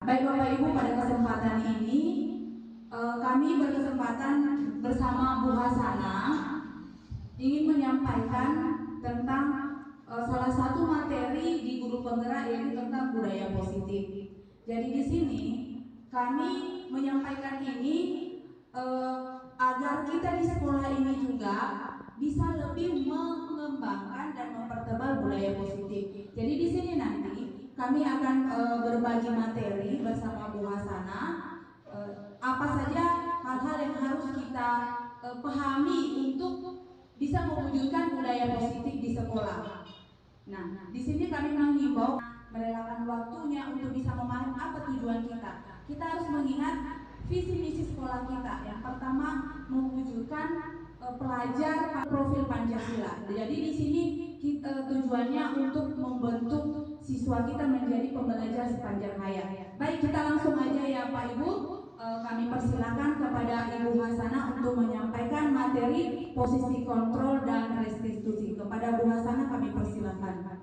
Baik Bapak Ibu, pada kesempatan ini kami berkesempatan bersama Bu Hasana ingin menyampaikan tentang salah satu materi di guru penggerak, yaitu tentang budaya positif. Jadi di sini kami menyampaikan ini agar kita di sekolah ini juga bisa lebih mengembangkan dan mempertebal budaya positif. Jadi di sini nanti kami akan berbagi materi bersama Bu Hasana, apa saja hal-hal yang harus kita pahami untuk bisa mewujudkan budaya positif di sekolah. Nah, di sini kami menghimbau merelakan waktunya untuk bisa memahami apa tujuan kita. Kita harus mengingat visi misi sekolah kita. Yang pertama, mewujudkan pelajar profil Pancasila. Jadi di sini tujuannya untuk membentuk siswa kita menjadi pembelajar sepanjang hayat. Baik, kita langsung aja ya Pak Ibu. Kami persilakan kepada Ibu Hasana untuk menyampaikan materi posisi kontrol dan restitusi. Kepada Bu Hasana kami persilakan.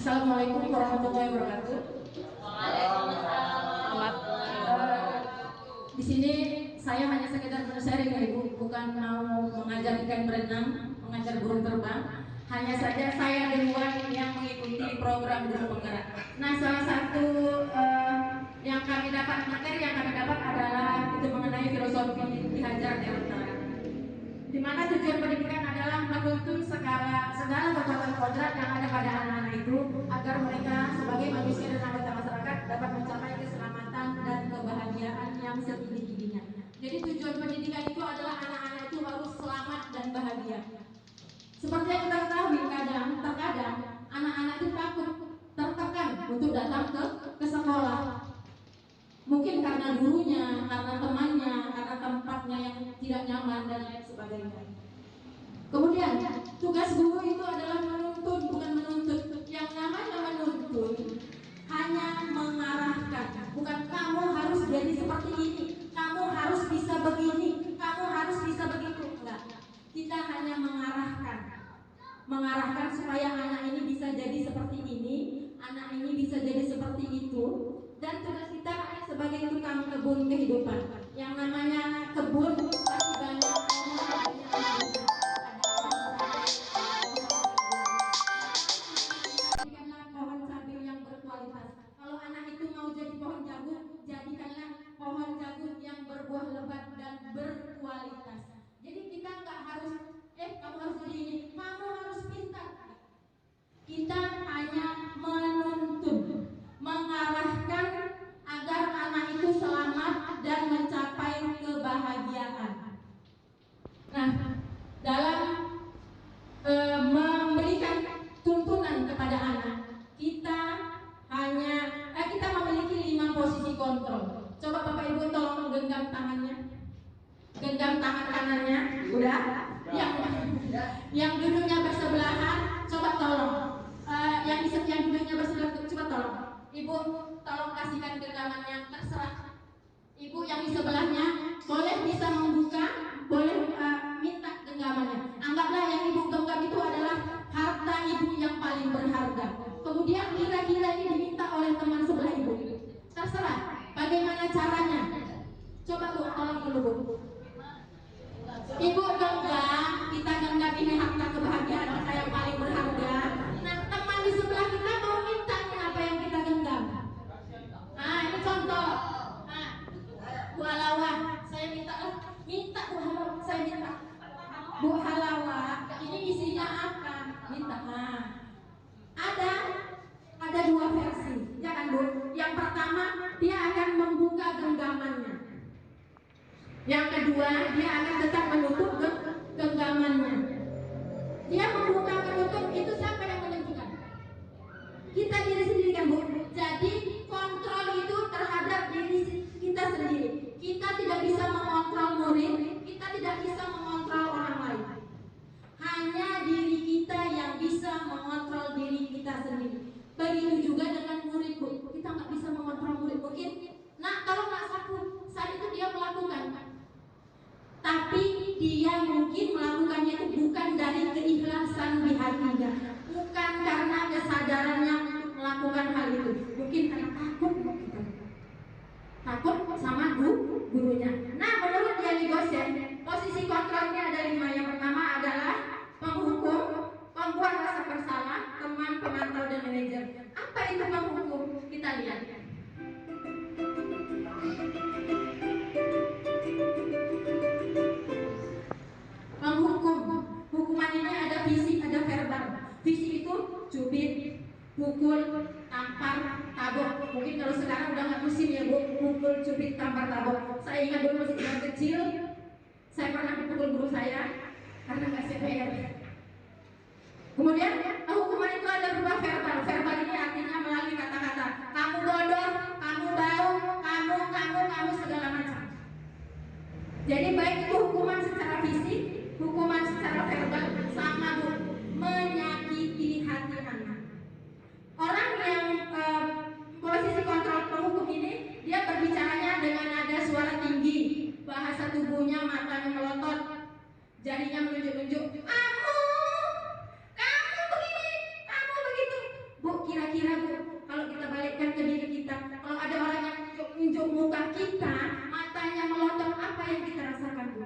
Assalamualaikum warahmatullahi wabarakatuh. Waalaikumsalam. Di sini saya hanya sekedar sharing ya Ibu, bukan mau mengajar ikan berenang, mengajar burung terbang. Hanya saja saya duluan yang mengikuti program guru penggerak. Nah, salah satu yang kami dapat, materi yang kami dapat adalah itu mengenai filosofi Ki Hajar Dewantara. Di mana tujuan pendidikan adalah menuntun segala kekuatan kodrat yang ada pada anak-anak itu agar mereka sebagai manusia dan anggota masyarakat dapat mencapai keselamatan dan kebahagiaan yang setinggi-tingginya. Jadi tujuan pendidikan itu adalah anak-anak itu harus selamat dan bahagia. Seperti yang kita ketahui, terkadang anak-anak itu takut, tertekan untuk datang ke sekolah. Mungkin karena gurunya, karena temannya, karena tempatnya yang tidak nyaman dan lain sebagainya. Kemudian tugas guru itu adalah menuntun, bukan menuntut. Yang namanya menuntun hanya mengarahkan, bukan kamu harus jadi seperti ini, kamu harus bisa begini, kamu harus bisa begitu. Enggak. Kita hanya mengarahkan supaya anak ini bisa jadi seperti ini, anak ini bisa jadi seperti itu. Dan tugas kita hanya sebagai tukang kebun kehidupan. Yang namanya kebun pasti banyak jadikanlah pohon cabai yang berkualitas. Kalau anak itu mau jadi pohon jagung, jadikanlah pohon jagung yang berbuah lebat dan berkualitas. Jadi kita nggak harus kamu harus jadi ini, kamu harus pintar. Kita hanya menuntun, mengarahkan agar anak itu selamat dan mencapai kebahagiaan. Nah, dalam memberikan tuntunan kepada anak, kita memiliki 5 posisi kontrol. Coba Bapak Ibu tolong genggam tangannya, genggam tangan kanannya, udah? Yang duduknya bersebelahan, coba tolong. Yang duduknya bersebelahan, coba tolong. Ibu tolong kasihkan genggamannya, terserah. Ibu yang di sebelahnya boleh bisa membuka, boleh minta genggamannya. Anggaplah yang ibu genggam itu adalah harta ibu yang paling berharga. Kemudian kira-kira ini diminta oleh teman sebelah ibu. Terserah bagaimana caranya. Coba Bu, tolong dulu Bu. Ibu genggam, kita genggam ini harta kebahagiaan kita yang paling berharga. Nah, teman di sebelah kita mau minta apa yang kita genggam. Nah, ini contoh. Nah, Bu Halawa, saya minta Bu Halawa, saya minta. Bu Halawa, ini isinya apa? Minta. Nah, ada 2 versi, ya kan Bu? Yang pertama, dia akan membuka genggamannya. Yang kedua, dia akan tetap menutup genggamannya. Dia membuka menutup, itu siapa yang menentukan? Kita diri sendiri kan Bu. Jadi kontrol itu terhadap diri kita sendiri. Kita tidak bisa mengontrol murid, kita tidak bisa mengontrol orang lain. Hanya diri kita yang bisa mengontrol diri kita sendiri. Begitu juga dengan murid Bu. Kita nggak bisa mengontrol murid. Mungkin, nah kalau nggak saat itu dia melakukan. Tapi dia mungkin melakukannya itu bukan dari keikhlasan di hatinya, takut sama gurunya. Nah, menurut Yali Gosen, posisi kontrolnya ada 5. Yang pertama adalah penghukum, pembuat rasa bersalah, teman, pemantau, dan manajer. Apa itu penghukum? Kita lihat. Penghukum, hukuman ini ada fisik, ada verbal. Fisik itu cubit, pukul, tampar, tabok. Mungkin kalau sekarang udah nggak musim ya bu, pukul, cubit, tampar, tabok. Saya ingat dulu masih kecil, saya pernah dipukul guru saya karena nggak CPR. Kemudian hukuman itu ada berupa verbal. Verbal ini artinya melalui kata-kata. Kamu bodoh, kamu bau, kamu segala macam. Jadi baik itu hukuman secara fisik, hukuman secara verbal, sama bu, menyakiti hati anak. Orang yang posisi kontrol penghukum ini, dia berbicaranya dengan nada suara tinggi, bahasa tubuhnya, matanya melotot, jarinya menunjuk-nunjuk. Kamu begini, kamu begitu. Bu, kira-kira bu, kalau kita balikkan ke diri kita, kalau ada orang yang nunjuk muka kita, matanya melotot, apa yang kita rasakan bu?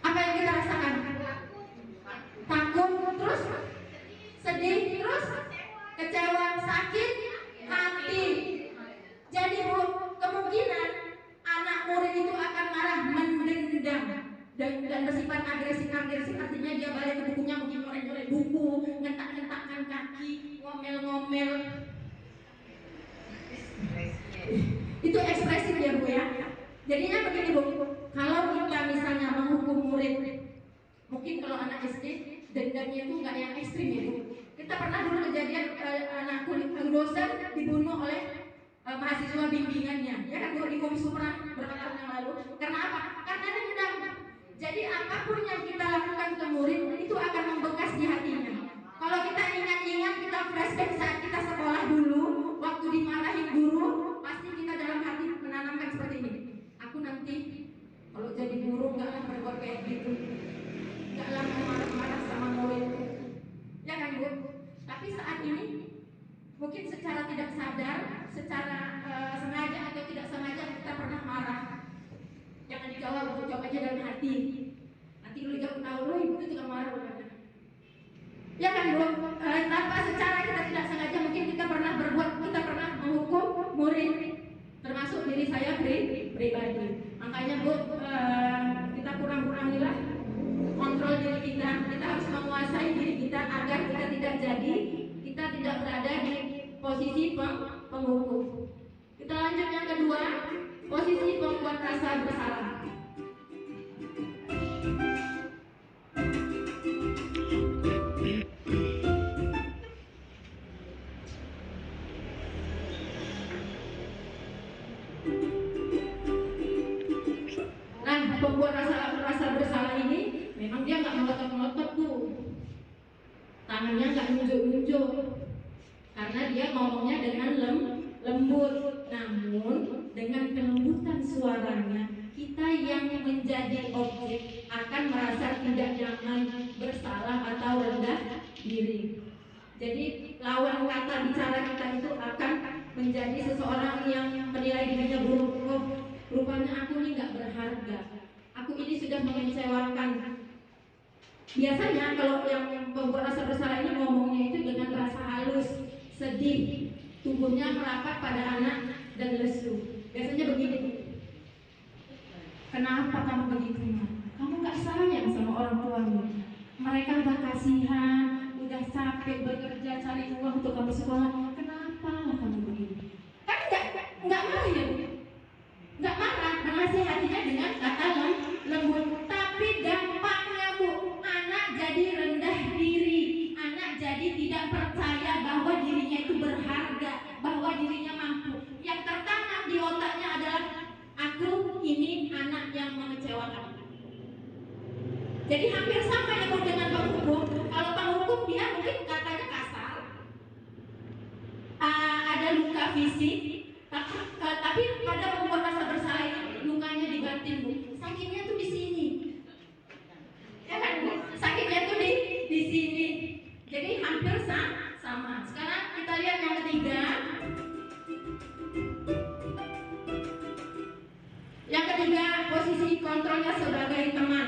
Apa yang kita rasakan? Takut, terus sedih, terus kecewa, sakit hati. Jadi bu, kemungkinan anak murid itu akan marah, mendendam dan bersifat agresif. Artinya dia balik ke bukunya, mungkin nyolek-nyolek buku, ngentak-ngentakkan kaki, ngomel-ngomel. Itu ekspresif ya bu ya. Jadinya begini bu, kalau kita misalnya menghukum murid, mungkin kalau anak SD dendamnya itu nggak yang ekstrim ya bu. Kita pernah dulu kejadian anak dosen dibunuh oleh mahasiswa bimbingannya, ya kan bu, di Komisi Supra beberapa tahun yang lalu. Karena apa? Karena dendam. Jadi apapun yang kita lakukan ke murid itu akan membekas di hatinya. Kalau kita ingat-ingat, kita flashback saat kita sekolah dulu, waktu dimarahin guru, pasti kita dalam hati menanamkan seperti ini. Aku nanti kalau jadi guru nggak akan berbuat kayak gitu, nggak akan marah-marah sama murid, ya kan bu? Tapi saat ini mungkin secara tidak sadar, secara sengaja atau tidak sengaja kita pernah marah. Jangan dijawab, coba aja dalam hati. Nanti dulu jawab tahu loh, ibu itu tukang marah bukan? Ya kan bu? Tanpa secara kita tidak sengaja mungkin kita pernah menghukum murid, termasuk diri saya pribadi. Makanya bu, kita kurang-kurangilah kontrol diri kita. Kita harus menguasai diri kita agar kita tidak berada di posisi penghukum. Kita lanjut yang kedua, posisi pembuat rasa bersalah. Nah, pembuat rasa bersalah ini memang dia nggak melotot-melotot tuh, tangannya nggak nunjuk-nunjuk, karena dia ngomongnya dengan lembut. Namun dengan kelembutan suaranya, kita yang menjadi objek akan merasa tidak nyaman, bersalah atau rendah diri. Jadi lawan kata bicara kita itu akan menjadi seseorang yang menilai dirinya buruk. Oh, rupanya aku ini nggak berharga, aku ini sudah mengecewakan. Biasanya kalau yang membuat rasa bersalah ini ngomongnya itu dengan rasa halus, sedih, tubuhnya merapat pada anak dan lesu. Biasanya begini, kenapa kamu begitu? Kamu nggak sayang sama orang tuamu. Mereka udah kasihan, udah capek bekerja cari uang untuk kamu sekolah. Kenapa kamu begini? Kan nggak marah ya? Nggak marah, menasihatinya dengan kata lembut. Tapi dampaknya bu, anak jadi rendah diri, anak jadi tidak percaya bahwa dirinya itu berharga, bahwa dirinya mampu. Yang tertanam di otaknya adalah aku ini anak yang mengecewakan. Jadi hampir sama ya bu dengan penghukum. Kalau penghukum dia mungkin katanya kasar, ada luka fisik, tapi pada pembuat rasa bersalah ini lukanya di batin bu, sakitnya tuh di sini, ya kan bu? Sakitnya tuh di sini. Jadi hampir sama. Sekarang kita lihat yang ketiga, posisi kontrolnya sebagai teman.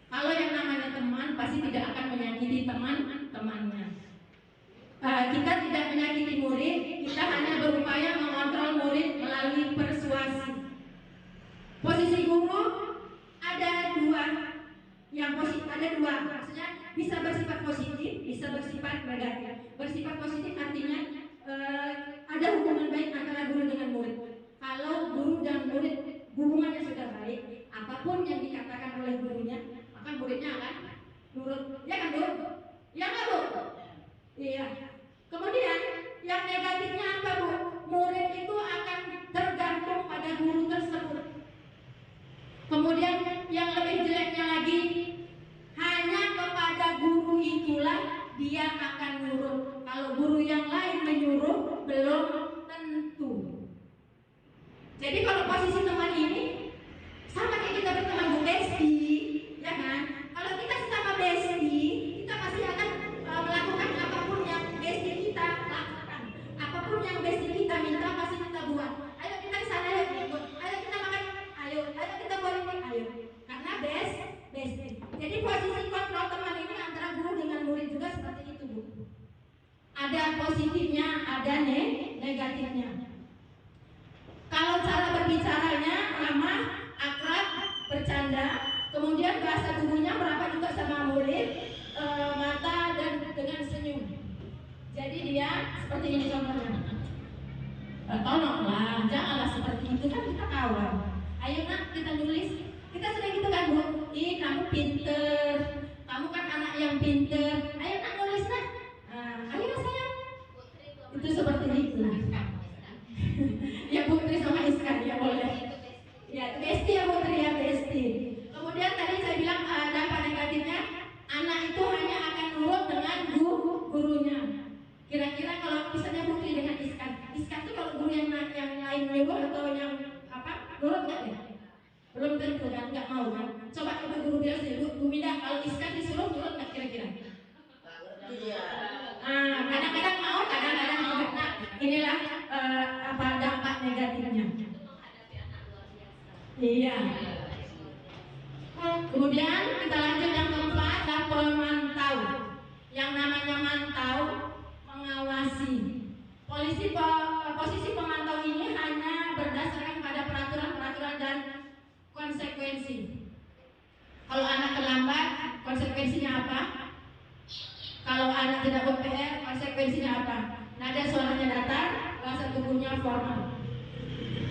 Kalau yang namanya teman pasti tidak akan menyakiti teman-temannya. Kita tidak menyakiti murid, kita hanya berupaya mengontrol murid melalui persuasi. Posisi guru ada dua, maksudnya bisa bersifat positif, bisa bersifat negatif. Bersifat positif artinya ada hubungan baik antara guru dengan murid. Kalau guru dan murid hubungannya sudah baik, apapun yang dikatakan oleh gurunya, maka muridnya akan nurut. Ya kan, Bu? Ya kan, Bu? Iya. Kemudian yang negatifnya apa, Bu? Murid itu akan tergantung pada guru tersebut. Kemudian yang lebih jeleknya lagi, hanya kepada guru itulah dia akan nurut. Kalau guru yang lain menyuruh, belum tentu. Jadi kalau posisi teman ini sama kayak kita berteman Bu Besti, ya kan? Kalau kita sesama Besti, kita pasti akan melakukan apapun yang Besti kita lakukan, apapun yang Besti kita minta pasti kita buat. Ayo kita ke sana, ayo kita makan, ayo kita buat ini, ayo. Karena Besti. Jadi posisi kontrol teman ini antara guru dengan murid juga seperti itu, Bu. Ada positifnya, ada negatifnya. Kalau cara berbicaranya ramah, akrab, bercanda, kemudian bahasa tubuhnya merapat juga sama murid, mata dan dengan senyum. Jadi dia seperti ini contohnya. Tolonglah, janganlah seperti itu, kan kita kawan. Ayo nak, kita nulis. Kita sering gitu kan, Bu. Ih, kamu pinter, kamu kan anak yang pinter. Ayo nak nulis nak. Ayo sayang. Itu seperti itu. Ya Putri sama Iska, ya boleh. Ya Besti ya Putri, ya Besti. Kemudian tadi saya bilang dampak negatifnya, anak itu hanya akan nurut dengan gurunya. Kira-kira kalau misalnya Putri dengan Iska itu kalau guru yang lain nyuruh atau yang apa, nurut nggak ya? Belum tentu kan, nggak mau kan. Coba coba guru bilang sih, Bu Mida, kalau Iska disuruh nurut nggak kira-kira? Kadang-kadang mau, kadang-kadang enggak. Nah, inilah dampak negatifnya. Iya. Kemudian kita lanjut yang keempat, pemantau. Yang namanya mantau, mengawasi. Posisi pemantau ini hanya berdasarkan pada peraturan dan konsekuensi. Kalau anak terlambat, konsekuensinya apa? Kalau anak tidak ber-PR, konsekuensinya apa? Nada suaranya datar, bahasa tubuhnya formal.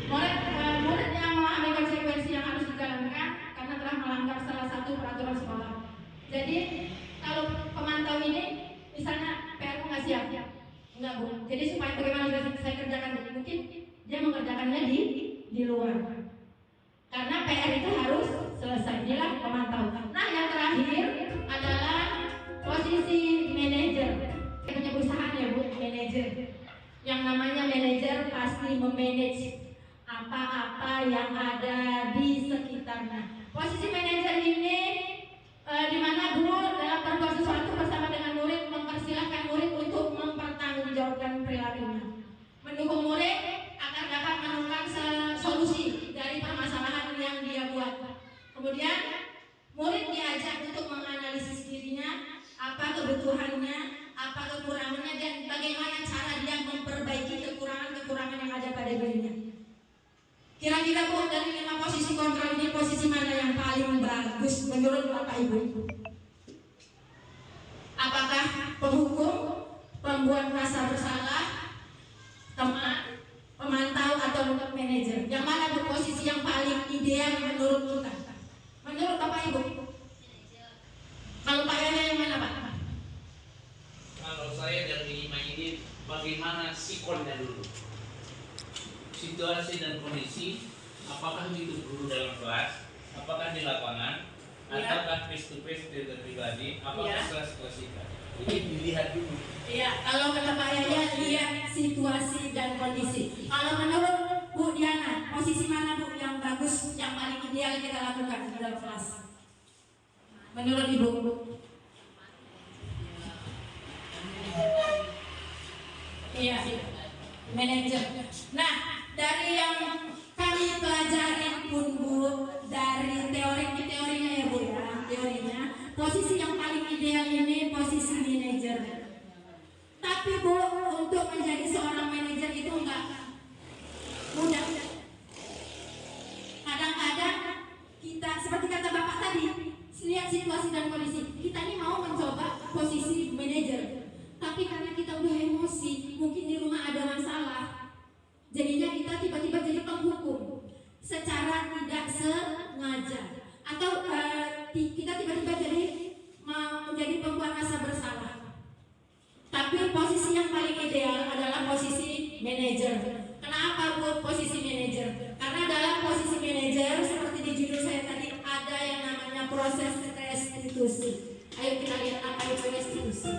Murid yang memahami konsekuensi yang harus dijalankan karena telah melanggar salah satu peraturan sekolah. Jadi kalau pemantau ini, misalnya PR-ku nggak siap, enggak Bu. Jadi supaya bagaimana saya kerjakan, mungkin dia mengerjakannya di luar. Karena PR itu harus selesai. Inilah pemantau. Nah yang terakhir adalah posisi manajer. Punya perusahaan ya Bu, manajer. Yang namanya manajer pasti memanage apa-apa yang ada di sekitarnya. Posisi manajer ini di mana guru dalam berbuat sesuatu bersama dengan murid mempersilahkan murid untuk mempertanggungjawabkan perilakunya, mendukung murid agar dapat menemukan solusi dari permasalahan yang dia buat. Kemudian murid diajak untuk menganalisis dirinya, apa kebutuhannya, apa kekurangannya, dan bagaimana cara dia memperbaiki kekurangan-kekurangan yang ada pada dirinya. Kira-kira Bu, dari 5 posisi kontrol ini, posisi mana yang paling bagus menurut Bapak Ibu? Apakah penghukum, pembuat rasa bersalah, teman, pemantau, atau manajer? Yang mana Bu posisi yang paling ideal menurut kita? Menurut Bapak Ibu? Kalau Pak Yaya yang mana Pak? Kalau saya dari 5 ini, bagaimana sikonnya dulu? Situasi dan kondisi, apakah itu guru dalam kelas, apakah di lapangan, ataukah face to face dengan pribadi, apakah kelas klasika? Ini dilihat dulu. Iya, kalau kata Pak Yaya lihat situasi dan kondisi. Kalau menurut Bu Diana, posisi mana Bu yang bagus, yang paling ideal kita lakukan di dalam kelas? Menurut Ibu? Iya, manajer. Nah, dari yang kami pelajarin pun Bu, dari teorinya ya Bu ya, teorinya posisi yang paling ideal ini posisi manajer. Tapi Bu, untuk menjadi seorang manajer itu enggak mudah. Kadang-kadang kita seperti kata Bapak tadi, lihat situasi dan kondisi, kita ini mau mencoba posisi manajer, tapi karena kita udah emosi, mungkin di rumah ada masalah, jadinya kita tiba-tiba jadi penghukum secara tidak sengaja, atau kita tiba-tiba jadi menjadi pembuat rasa bersalah. Tapi posisi yang paling ideal adalah posisi manajer. Kenapa Bu posisi manajer? Karena dalam posisi manajer seperti di judul saya tadi ada yang namanya proses restitusi. Ayo kita lihat apa itu restitusi.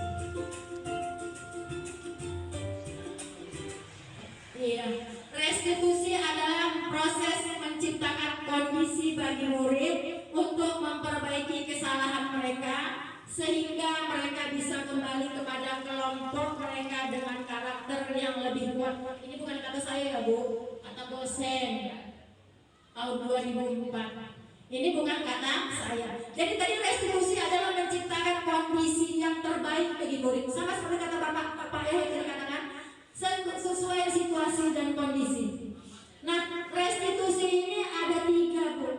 Iya, restitusi adalah proses menciptakan kondisi bagi murid untuk memperbaiki kesalahan mereka sehingga mereka bisa kembali kepada kelompok mereka dengan karakter yang lebih kuat. Ini bukan kata saya ya Bu, kata dosen tahun 2004. Ini bukan kata saya. Jadi tadi restitusi adalah menciptakan kondisi yang terbaik bagi murid. Sama seperti kata Bapak yang dikatakan, sesuai situasi dan kondisi. Nah, restitusi ini ada 3 Bu.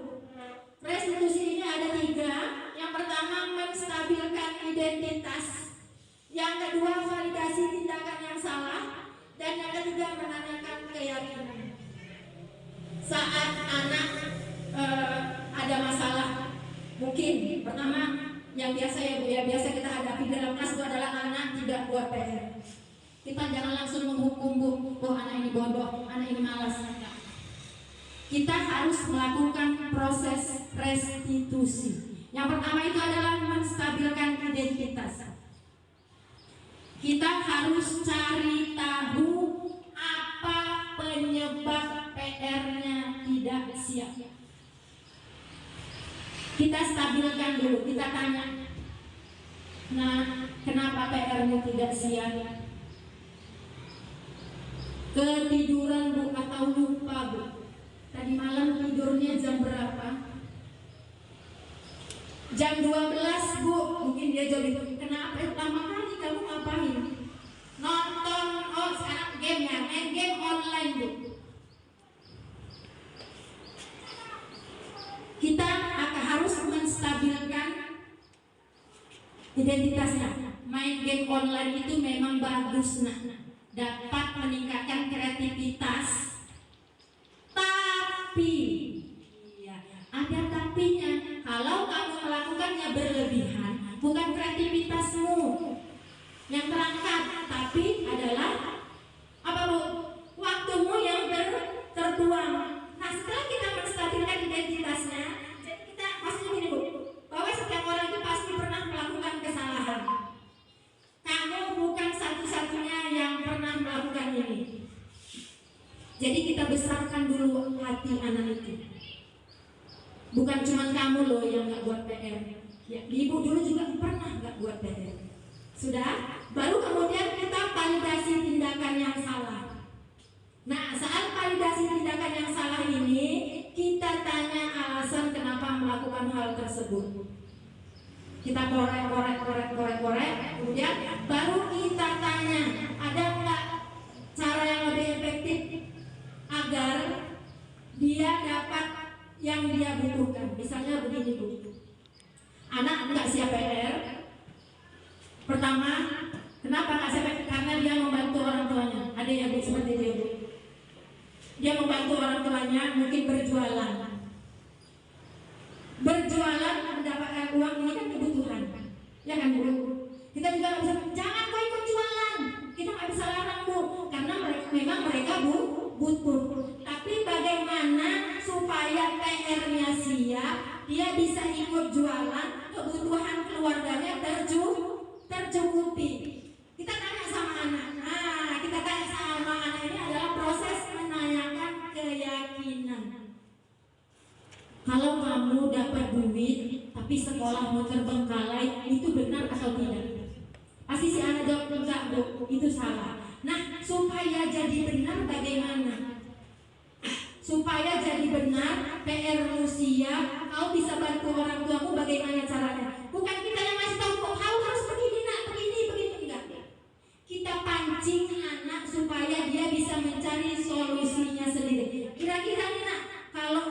Restitusi ini ada 3. Yang pertama menstabilkan identitas, yang kedua validasi tindakan yang salah, dan yang ketiga menanyakan keyakinan. Saat anak ada masalah, mungkin pertama yang biasa ya Bu ya, biasa kita hadapi dalam kelas itu adalah anak tidak buat PR. Kita jangan langsung menghukum Bu, oh anak ini bodoh, anak ini malas. Kita harus melakukan proses restitusi. Yang pertama itu adalah menstabilkan identitas. Kita harus cari tahu apa penyebab PR-nya tidak siap. Kita stabilkan dulu, kita tanya, nah kenapa PR-nya tidak siap? Ketiduran Bu atau lupa Bu? Tadi malam tidurnya jam berapa? Jam 12 Bu, mungkin dia jawab, kenapa lama kali kamu ngapain? Nonton, oh sekarang game ya, main game online Bu. Kita harus menstabilkan identitasnya. Main game online itu memang bagus dapat meningkatkan kreativitas. Tapi ada tapinya. Kalau kamu melakukannya berlebihan, bukan kreativitasmu yang terangkat, tapi adalah apa Bu? Waktumu yang tertuang. Nah, setelah kita menstabilkan identitasnya, jadi kita pasti begini Bu, bahwa setiap orang itu pasti pernah melakukan kesalahan. Kamu bukan satu-satunya yang pernah melakukan ini. Jadi kita besarkan dulu hati anak itu. Bukan cuma kamu loh yang nggak buat PR. Ya, ibu dulu juga pernah nggak buat PR. Sudah? Baru kemudian kita validasi tindakan yang salah. Nah, saat validasi tindakan yang salah ini, kita tanya alasan kenapa melakukan hal tersebut. Kita korek, kemudian baru kita tanya, ada nggak cara yang lebih efektif agar dia dapat yang dia butuhkan. Misalnya begini Bu, anak nggak siap PR. Pertama, kenapa nggak siap PR? Karena dia membantu orang tuanya. Ada yang Bu seperti itu Bu. Dia membantu orang tuanya, mungkin berjualan. Berjualan mendapatkan uang, ini kan kebutuhan, ya kan Bu? Kita juga nggak bisa, jangan kau ikut jualan. Kita nggak bisa larang Bu, karena memang mereka butuh. Tapi bagaimana supaya PR-nya siap, dia bisa ikut jualan, kebutuhan keluarganya tercukupi. Kita tanya sama anak. Nah, kita tanya sama anak ini adalah proses menanyakan keyakinan. Kalau kamu dapat duit, tapi sekolahmu terbengkalai, itu benar atau tidak? Pasti si anak jawab enggak Bu, itu salah. Nah, supaya jadi benar bagaimana? supaya jadi benar PR Rusia, kau bisa bantu orang tuamu bagaimana caranya. Bukan kita yang ngasih tahu kok kau harus begini nak, begini enggak. Kita pancing anak supaya dia bisa mencari solusinya sendiri. Kira-kira nih nak, kalau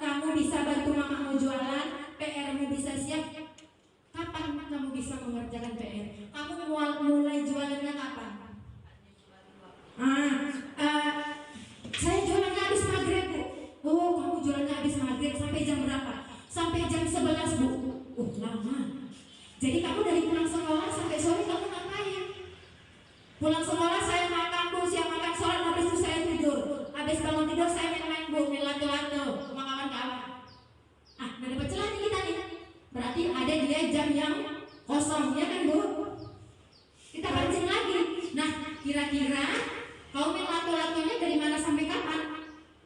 kamu bisa bantu mamamu jualan, PR-mu bisa siap, kapan kamu bisa mengerjakan PR? Kamu mulai jualannya kapan? Saya jualannya habis maghrib Bu. Oh, kamu jualannya habis maghrib sampai jam berapa? Sampai jam 11 Bu. Oh, lama. Jadi kamu dari pulang sekolah sampai sore kamu ngapain? Pulang sekolah saya makan Bu, siap makan sholat, habis itu saya tidur. Habis bangun tidur saya main-main Bu, main lato-lato sama kawan-kawan. Nggak dapat celah nih kita nih. Berarti ada dia jam yang kosong, ya kan Bu? Kita pancing lagi. Nah, kira-kira kau main lato-latonya dari mana sampai kapan?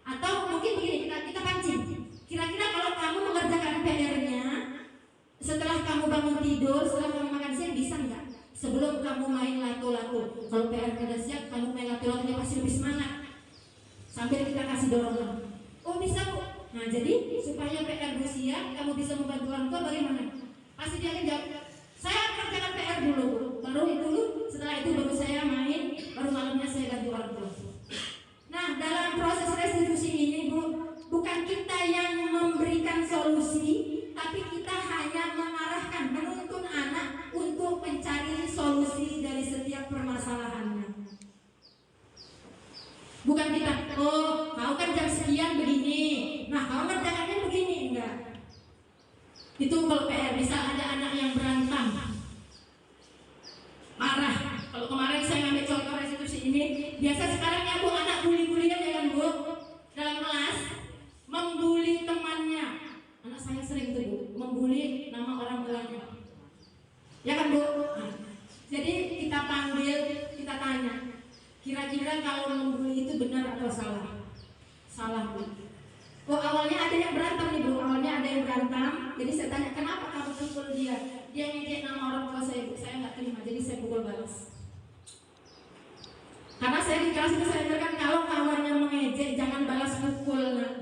Atau mungkin begini, kita pancing. Kira-kira kalau kamu mengerjakan PR-nya setelah kamu bangun tidur, setelah kamu makan siang, bisa nggak? Sebelum kamu main lato-lato, kalau PR udah siap, kamu main lato-latonya pasti lebih semangat. Sambil kita kasih dorongan. Oh bisa Bu. Nah jadi supaya PR siap, kamu bisa membantu orang tua bagaimana? Pasti dia akan jawab, saya kerjakan PR dulu, baru itu, setelah itu baru saya main, baru malamnya saya bantu orang tua. Nah dalam proses restitusi ini Bu, bukan kita yang memberikan solusi, tapi kita hanya mengarahkan, menuntun anak untuk mencari solusi dari setiap permasalahannya. Bukan kita, oh kau kan jam sekian begini, nah kau ngerjakannya begini, enggak. Itu kalau PR, bisa ada anak yang berantem, marah. Kalau kemarin saya ngambil contoh restitusi ini, biasa sekarang ya Bu, anak bully-bulian ya kan Bu, dalam kelas membuli temannya. Anak saya sering tuh Bu, membuli nama orang tuanya, ya kan Bu. Jadi kita panggil, kita tanya, kira-kira kalau membuli itu benar atau salah? Salah Bu. Oh awalnya ada yang berantem nih Bu, awalnya ada yang berantem. Jadi saya tanya, kenapa kamu pukul dia? Dia ngejek nama orang tua saya Bu, saya nggak terima, jadi saya pukul balas. Karena saya di kelas itu saya bilang, kalau kawannya mengejek jangan balas pukul, nah.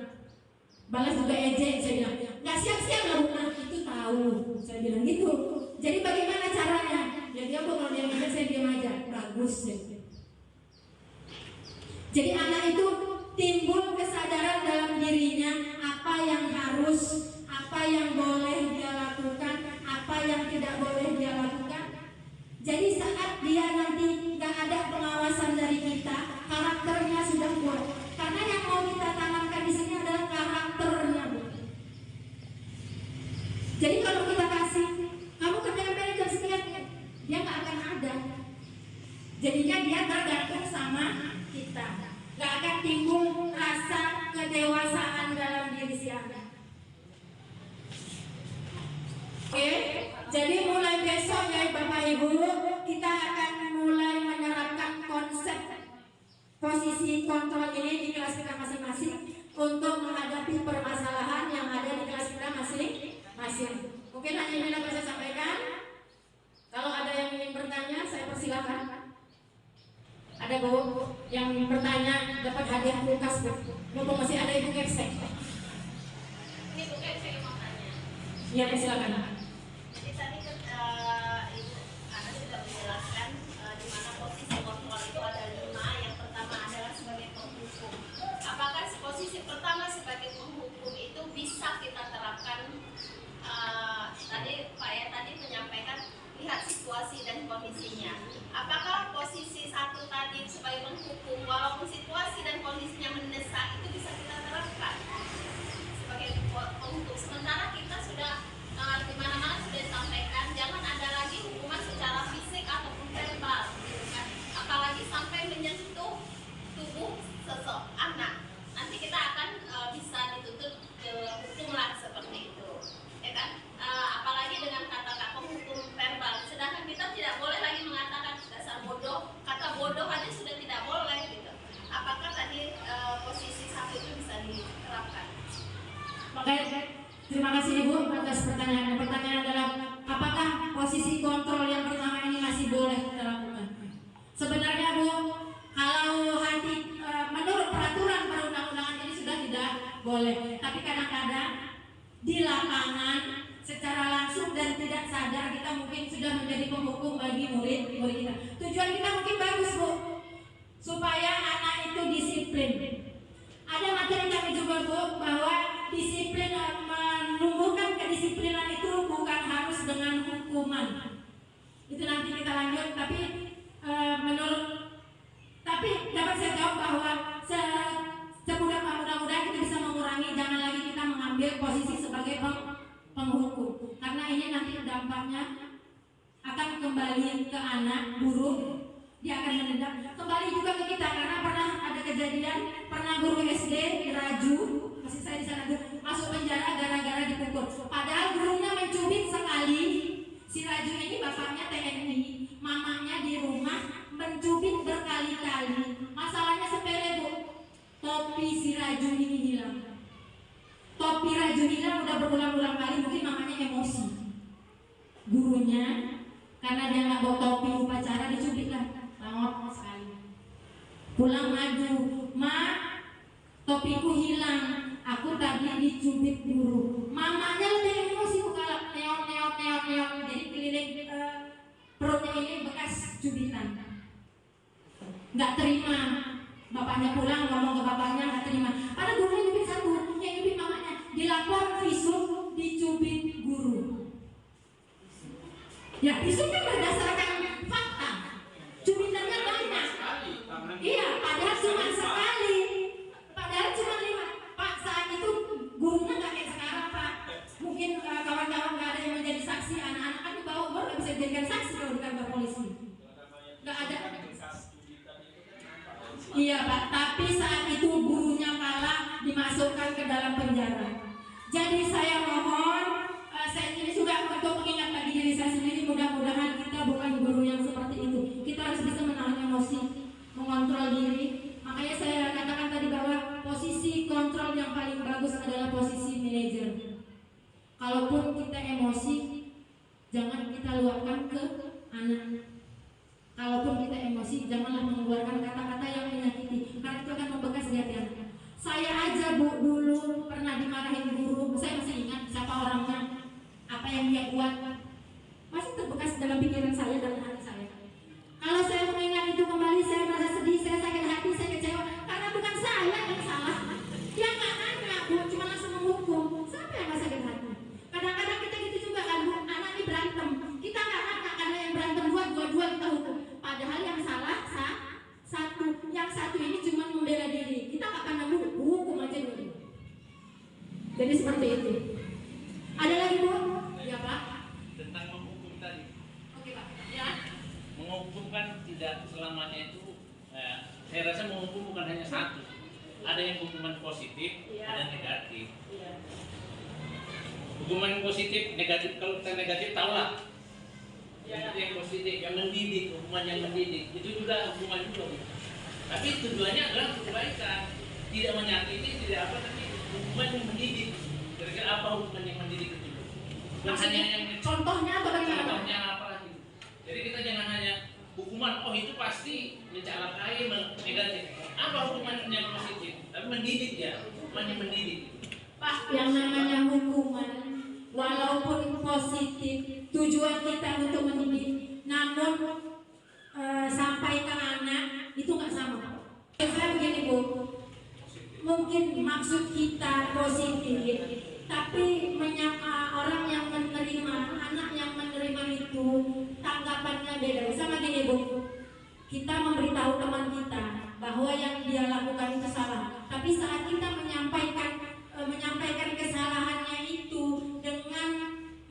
Balas juga ejek, saya bilang. Nggak siap-siap lah Bu, nah itu tahu, saya bilang gitu. Jadi bagaimana caranya? Ya dia Bu, kalau dia ngejek saya diam aja, bagus ya. Jadi anak itu timbul kesadaran dalam dirinya apa yang harus, apa yang boleh dia lakukan, apa yang tidak boleh dia lakukan. Jadi saat dia nanti nggak ada pengawasan dari kita, karakternya sudah kuat. Karena yang mau kita tanamkan di sini adalah karakternya Bu. Jadi kalau kita kasih, kamu kerjakan PR jam sekian, dia nggak akan ada. Jadinya dia tergantung sama kita. Gak akan timbul rasa kedewasaan dalam diri si anak. Oke, jadi mulai besok ya Bapak Ibu, kita akan mulai menerapkan konsep posisi kontrol ini di kelas kita masing-masing untuk menghadapi permasalahan yang ada di kelas kita masing-masing. Mungkin hanya ini yang bisa saya sampaikan. Kalau ada yang ingin bertanya, saya persilakan. Ada Bu yang bertanya dapat hadiah kulkas Bu. Mumpung masih ada Ibu Kepsek. Ini Bu Kepsek mau tanya. Iya, silakan. Jadi tadi Ibu Ana sudah menjelaskan di mana posisi kontrol itu ada 5. Yang pertama adalah sebagai penghukum. Apakah posisi pertama sebagai penghukum itu bisa kita terapkan? Tadi Pak ya tadi menyampaikan lihat situasi dan kondisinya. Apakah posisi 1 tadi sebagai penghukum, walaupun situasi dan kondisinya mendesak, itu bisa kita terapkan sebagai penghukum? Sementara kita sudah di mana-mana sudah disampaikan, jangan ada lagi hukuman secara fisik ataupun verbal, gitu kan? Apalagi sampai menyentuh tubuh anak. Nanti kita akan bisa dituntut hukuman seperti itu, ya kan? Apalagi dengan kata-kata penghukum verbal, sedangkan kita tidak boleh lagi mengatakan dasar bodoh, kata bodoh aja sudah tidak boleh gitu. Apakah tadi posisi 1 itu bisa diterapkan? Oke, terima kasih Ibu atas pertanyaan. Pertanyaan adalah apakah posisi kontrol yang pertama ini masih boleh kita lakukan? Sebenarnya Bu, kalau menurut peraturan perundang-undangan boleh. Tapi kadang-kadang di lapangan secara langsung dan tidak sadar kita mungkin sudah menjadi penghukum bagi murid-murid kita. Tujuan kita mungkin bagus, Bu, supaya anak itu disiplin. Ada materi kami juga, Bu, bahwa disiplin, menumbuhkan kedisiplinan itu bukan harus dengan hukuman. Itu nanti kita lanjut, tapi tapi dapat saya jawab bahwa mudah-mudahan kita bisa mengurangi, jangan lagi kita mengambil posisi sebagai penghukum, karena ini nanti dampaknya akan kembali ke anak, buruk, dia akan menendang kembali juga ke kita. Karena pernah ada kejadian, pernah guru SD Raju, masih saya di sana, masuk penjara gara-gara dipukul. Padahal gurunya mencubit sekali. Si Raju ini bapaknya TNI, mamanya di rumah mencubit berkali-kali. Masalahnya sepele, Bu, topi si Raju ini hilang. Topi Raju hilang udah berulang-ulang kali, mungkin mamanya emosi. Gurunya karena dia nggak bawa topi upacara dicubit lah, langot sekali. Pulang ngadu, "Ma, topiku hilang, aku tadi dicubit guru." Mamanya lebih emosi, bukan neot, jadi keliling perutnya ini bekas cubitan. Nggak terima, bapaknya pulang ngomong ke bapaknya nggak terima. Padahal gurunya nyubit satu, yang nyubit mamanya. Dilapor visum dicubit guru. Ya, visum kan berdasarkan fakta. Cubitannya banyak. Iya, padahal cuma sekali. Padahal cuma 5. Pak, saat itu gurunya nggak kayak sekarang, Pak. Mungkin kawan-kawan nggak ada yang menjadi saksi. Anak-anak kan di bawah umur nggak bisa dijadikan saksi kalau di kantor polisi. Nggak ada. Iya, Pak. Tapi saat itu gurunya malah dimasukkan ke dalam penjara. Jadi saya mohon, saya ini juga untuk mengingat bagi diri saya sendiri, mudah-mudahan kita bukan guru yang seperti itu. Kita harus bisa menahan emosi, mengontrol diri. Makanya saya katakan tadi bahwa posisi kontrol yang paling bagus adalah posisi manajer. Kalaupun kita emosi, jangan kita luapkan ke anak. Kalaupun kita emosi, janganlah mengeluarkan kata-kata yang menyakiti, karena itu akan membekas di hati anak. Saya aja, Bu, dulu pernah dimarahin guru. Saya masih ingat siapa orangnya, apa yang dia buat, masih terbekas dalam pikiran saya, dalam hati saya. Kalau saya mengingat itu kembali, saya merasa sedih, saya sakit hati, saya kecewa, karena bukan saya yang salah. Dia nggak nanya, Bu, cuma langsung menghukum. Siapa yang nggak sakit hati? Kadang-kadang kita gitu juga kan, Bu, anak ini berantem, kita nggak nanya, karena yang berantem dua-dua kita hukum. Padahal yang salah satu, yang satu ini cuma membela diri. Kita nggak akan nemu, hukum aja dulu. Jadi seperti itu. Ada lagi, Bu? Ya, Pak. Tentang menghukum tadi. Oke, Pak. Ya. Menghukum kan tidak selamanya itu, saya rasa menghukum bukan hanya satu. Ada yang hukuman positif, ada yang negatif. Hukuman positif, negatif, kalau kita negatif tahulah. Yang yang positif, yang mendidik, hukuman yang mendidik, itu juga hukuman juga. Tapi tujuannya adalah untuk kebaikan, tidak menyakiti, tidak apa, tapi hukuman yang mendidik. Kira-kira apa hukuman yang mendidik itu? Bukan hanya yang Contohnya atau bagaimana? Contohnya apa lagi? Jadi kita jangan hanya hukuman, oh itu pasti mencelakai, negatif. Apa hukuman yang positif? Tapi mendidik ya, hukuman yang mendidik. Pak, yang namanya hukuman, walaupun positif, tujuan kita untuk mendidik, namun sampai ke anak itu nggak sama. Saya begini, Bu, mungkin maksud kita positif, tapi orang yang menerima, anak yang menerima itu tanggapannya beda. Sama gini, Bu, kita memberitahu teman kita bahwa yang dia lakukan itu salah, tapi saat kita menyampaikan kesalahannya itu dengan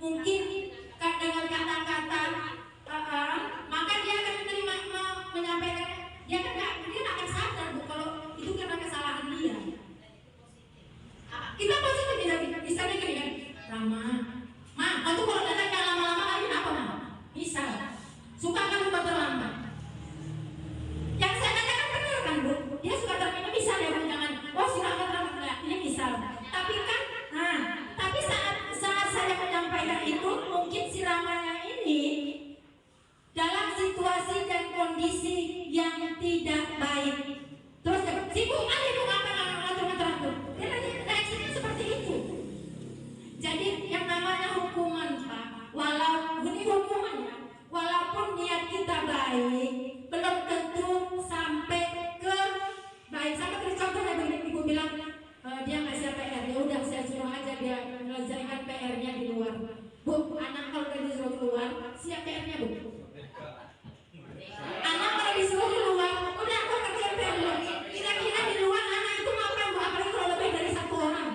mungkin dengan kata-kata, maka dia akan menerima, menyampaikan, dia akan sadar, Bu, kalau itu karena kesalahan dia. Kita positif bisa gini kan, Rama, Ma, kamu kalau datang kan lama-lama lagi apa, Ma? Misal, suka kan lupa terlambat. Yang saya katakan benar kan, Bu, dia suka terminal, misal ya, Bu, jangan, oh si bilang dia nggak siap PR, ya udah saya suruh aja dia menyelesaikan PR-nya di luar. Bu, anak kalau udah disuruh keluar, siap PR-nya bu. Anak kalau disuruh keluar, udah aku kerja PR-nya. Kira-kira di luar anak itu ngapain bu? Apalagi kalau lebih dari 1 orang.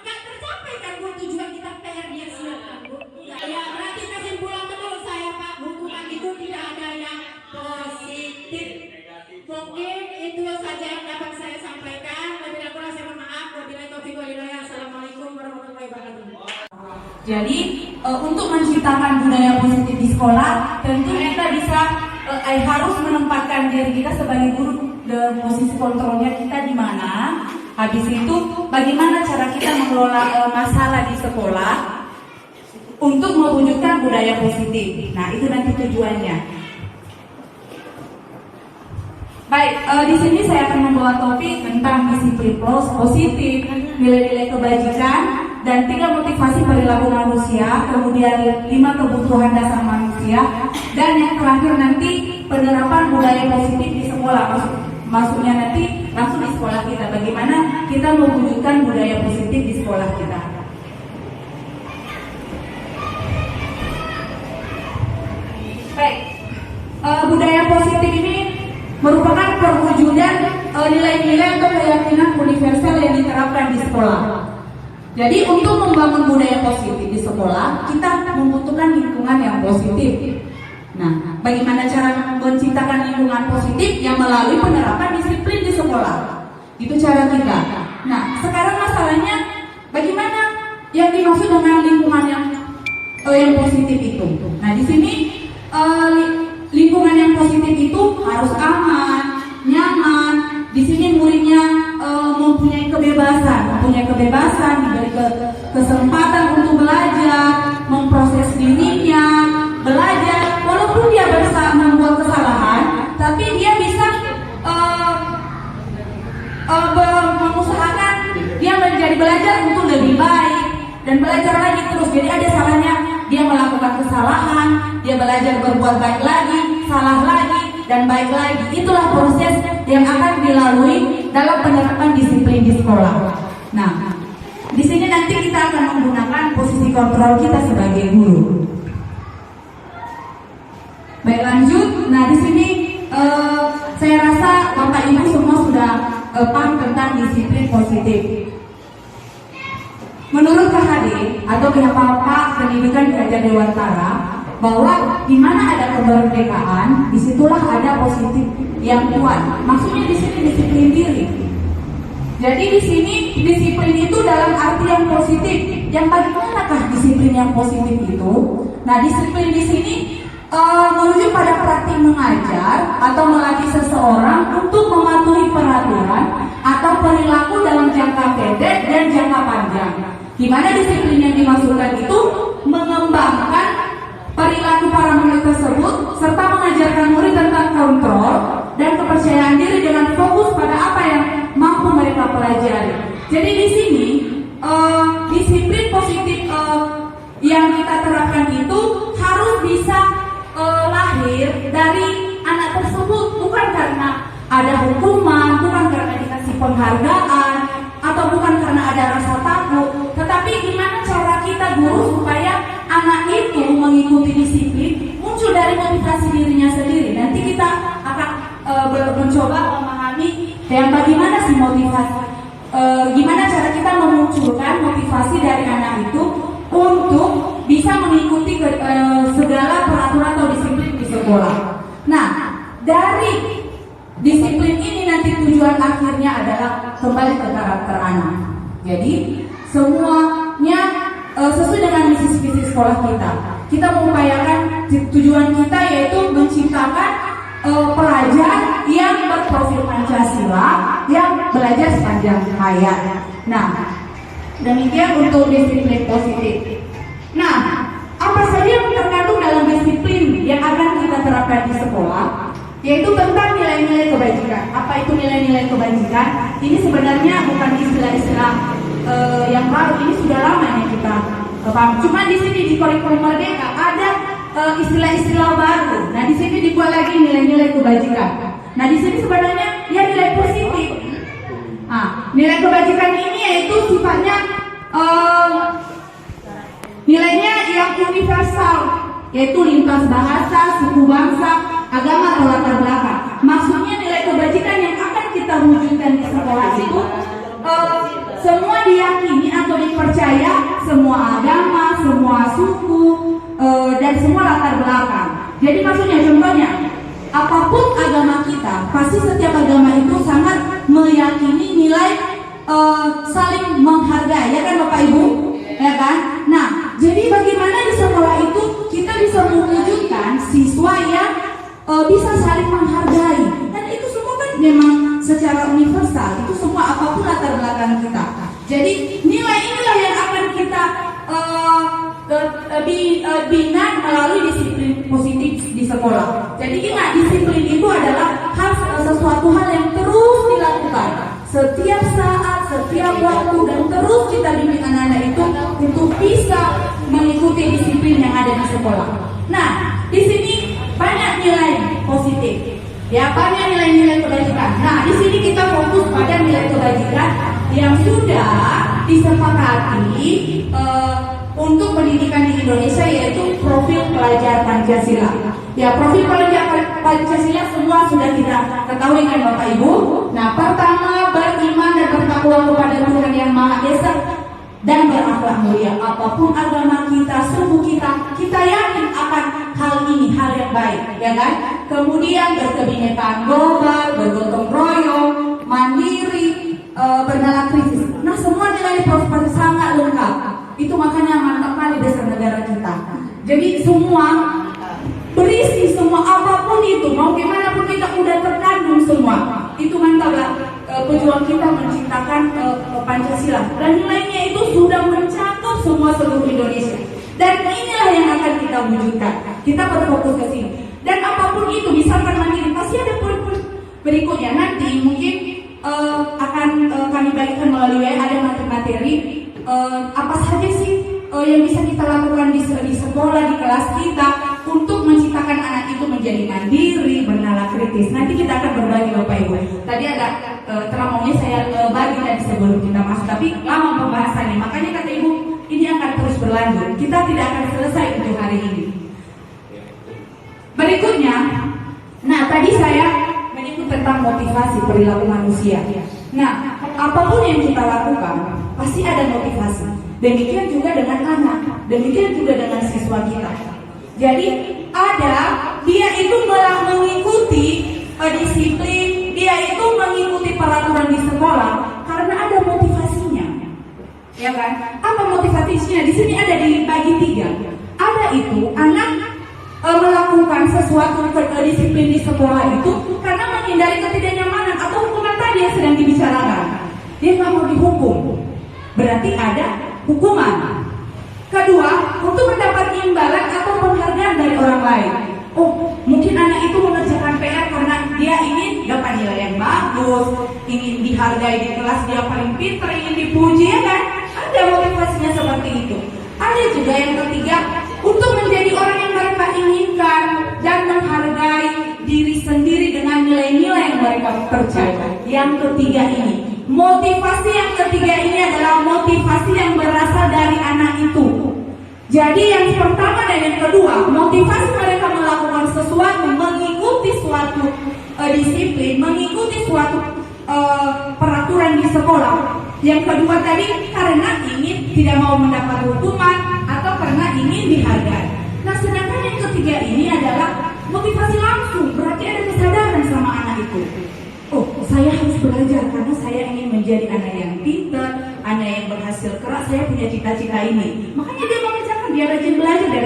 Nggak tercapai kan bu tujuan kita PR-nya siap kan bu. Ya berarti kesimpulan menurut saya Pak, hukuman itu tidak ada yang positif. Mungkin itu saja yang dapat saya sampaikan. Wabillahi kurang saya mohon maaf. Wabillahi taufiq wal hidayah. Assalamualaikum warahmatullahi wabarakatuh. Jadi untuk menciptakan budaya positif di sekolah, tentu kita bisa harus menempatkan diri kita sebagai guru dalam posisi kontrolnya kita di mana. Habis itu bagaimana cara kita mengelola masalah di sekolah untuk mewujudkan budaya positif. Nah itu nanti tujuannya. Baik, di sini saya akan membawa topik tentang disiplin positif, nilai-nilai kebajikan, dan 3 motivasi perilaku manusia, kemudian 5 kebutuhan dasar manusia, dan yang terakhir nanti penerapan budaya positif di sekolah. Maksudnya nanti langsung di sekolah kita, bagaimana kita mewujudkan budaya positif di sekolah kita. Baik, budaya positif ini merupakan perwujudan nilai-nilai atau keyakinan universal yang diterapkan di sekolah. Jadi untuk membangun budaya positif di sekolah, kita membutuhkan lingkungan yang positif. Nah, bagaimana cara menciptakan lingkungan positif yang melalui penerapan disiplin di sekolah? Itu cara kita. Nah, sekarang masalahnya bagaimana yang dimaksud dengan lingkungan yang positif itu? Nah, di sini lingkungan yang positif itu harus aman, nyaman. Di sini muridnya mempunyai kebebasan, diberi kesempatan untuk belajar, memproses dirinya, belajar. Walaupun dia membuat kesalahan, tapi dia bisa mengusahakan dia menjadi belajar untuk lebih baik dan belajar lagi terus. Jadi ada salahnya dia melakukan kesalahan, dia belajar berbuat baik lagi, salah lagi, dan baik lagi. Itulah proses yang akan dilalui dalam penerapan disiplin di sekolah. Nah, di sini nanti kita akan menggunakan posisi kontrol kita sebagai guru. Baik, lanjut. Nah, di sini saya rasa Bapak Ibu semua sudah paham tentang disiplin positif. Menurut KHD atau Kepala Pendidikan Gajah Dewantara, bahwa di mana ada kemerdekaan, disitulah ada positif yang kuat. Maksudnya di sini disiplin diri. Jadi di sini disiplin itu dalam arti yang positif. Yang bagaimanakah disiplin yang positif itu? Nah, disiplin di sini menuju pada praktik mengajar atau melatih seseorang untuk mematuhi peraturan atau perilaku dalam jangka pendek dan jangka panjang. Di mana disiplin yang dimaksudkan itu mengembangkan perilaku para murid tersebut serta mengajarkan murid tentang kontrol dan kepercayaan diri dengan fokus pada apa yang mampu mereka pelajari. Jadi di sini disiplin positif yang kita terapkan itu harus bisa lahir dari anak tersebut, bukan karena ada hukuman, bukan karena dikasih penghargaan, atau bukan karena ada rasa takut, tetapi gimana cara kita guru supaya anak itu mengikuti disiplin muncul dari motivasi dirinya sendiri. Nanti kita akan mencoba memahami yang bagaimana sih motivasi, gimana cara kita memunculkan motivasi dari anak itu untuk bisa mengikuti segala peraturan atau disiplin di sekolah. Nah, dari disiplin ini nanti tujuan akhirnya adalah kembali ke karakter anak. Jadi semuanya sesuai dengan misi sekolah kita. Kita mengupayakan tujuan kita yaitu menciptakan pelajar yang berprofil Pancasila, yang belajar sepanjang hayat. Nah, demikian untuk disiplin positif. Nah, apa saja yang terkandung dalam disiplin yang akan kita terapkan di sekolah? Yaitu tentang nilai-nilai kebajikan. Apa itu nilai-nilai kebajikan? Ini sebenarnya bukan istilah-istilah yang baru, ini sudah lama yang kita paham. Cuma di sini di kurikulum Merdeka ada istilah-istilah baru. Nah, di sini dibuat lagi nilai-nilai kebajikan. Nah di sini sebenarnya ya nilai positif. Nah, nilai kebajikan ini yaitu sifatnya nilainya yang universal, yaitu lintas bahasa, suku bangsa, agama atau latar belakang. Maksudnya nilai kebajikan yang akan kita wujudkan di sekolah itu semua diyakini atau dipercaya, semua agama, semua suku, dan semua latar belakang. Jadi maksudnya contohnya, apapun agama kita, pasti setiap agama itu sangat meyakini nilai saling menghargai, ya kan Bapak Ibu? Ya kan? Nah, jadi bagaimana di sekolah itu kita bisa mewujudkan siswa yang bisa saling menghargai, dan itu semua kan memang secara universal, itu semua apapun latar belakang kita. Jadi nilai inilah yang akan kita bina melalui disiplin positif di sekolah. Jadi ingat, disiplin itu adalah sesuatu hal yang terus dilakukan setiap saat, setiap waktu, dan terus kita bimbing anak-anak itu untuk bisa mengikuti disiplin yang ada di sekolah. Nah, di sini banyak nilai positif, ya, banyak nilai-nilai kebajikan. Nah, di sini kita fokus pada nilai kebajikan yang sudah disepakati untuk pendidikan di Indonesia, yaitu profil pelajar Pancasila. Ya, profil pelajar Pancasila semua sudah kita ketahui kan Bapak Ibu. Nah, pertama, beriman dan bertakwa kepada Tuhan Yang Maha Esa dan berakhlak mulia. Apapun agama kita, suku kita yakin akan hal ini, hal yang baik, ya kan? Kemudian berkebinekaan global, bergotong royong, mandiri, bernalar kritis. Nah, semua nilai profil sangat lengkap. Itu makanya mantap kali dasar negara kita. Jadi semua berisi, semua apapun itu, mau gimana pun kita udah terkandung semua. Itu mantap lah. Pejuang kita menciptakan Pancasila, dan nilainya itu sudah mencakup semua seluruh Indonesia. Dan inilah yang akan kita wujudkan. Kita berfokus ke sini. Dan apapun itu, misalkan mandiri, pasti ada poin-poin berikutnya. Nanti mungkin akan kami bagikan melalui ada materi-materi apa saja sih yang bisa kita lakukan di sekolah, di kelas kita untuk menciptakan anak itu menjadi mandiri, bernalar kritis. Nanti kita akan berbagi Bapak Ibu. Tadi ada telah maunya saya bagi tadi sebelum kita masuk, tapi lama pembahasannya. Makanya kata Ibu, ini akan terus berlanjut. Kita tidak akan selesai untuk hari ini. Berikutnya, nah tadi saya menyebut tentang motivasi perilaku manusia. Nah, apapun yang kita lakukan pasti ada motivasi. Demikian juga dengan anak, demikian juga dengan siswa kita. Jadi dia itu malah mengikuti disiplin, dia itu mengikuti peraturan di sekolah karena ada motivasinya, ya kan? Apa motivasinya? Di sini ada dibagi 3. Ada itu anak melakukan sesuatu disiplin di sekolah itu karena menghindari ketidaknyamanan atau hukuman tadi yang sedang dibicarakan. Dia nggak mau dihukum, berarti ada hukuman. Kedua, untuk mendapat imbalan atau penghargaan dari orang lain. Oh, mungkin anak itu mengerjakan PR karena dia ingin dapat nilai yang bagus, ingin dihargai di kelas, dia paling pintar, ingin dipuji, ya kan? Ada motivasinya seperti itu. Ada juga yang ketiga, untuk menjadi orang yang mereka inginkan dan menghargai diri sendiri dengan nilai-nilai yang mereka percaya. Yang ketiga ini, motivasi yang ketiga ini adalah motivasi yang berasal dari anak itu. Jadi yang pertama dan yang kedua, motivasi mereka melakukan sesuatu, mengikuti suatu disiplin, mengikuti suatu peraturan di sekolah. Yang kedua tadi karena ingin tidak mau mendapat hukuman atau karena ingin dihargai. Nah, sedangkan yang ketiga ini adalah motivasi langsung, berarti ada kesadaran sama anak itu. Oh, saya harus belajar karena saya ingin menjadi anak yang pintar, anak yang berhasil keras, saya punya cita-cita ini. Makanya dia mengerjakan, dia rajin belajar, dia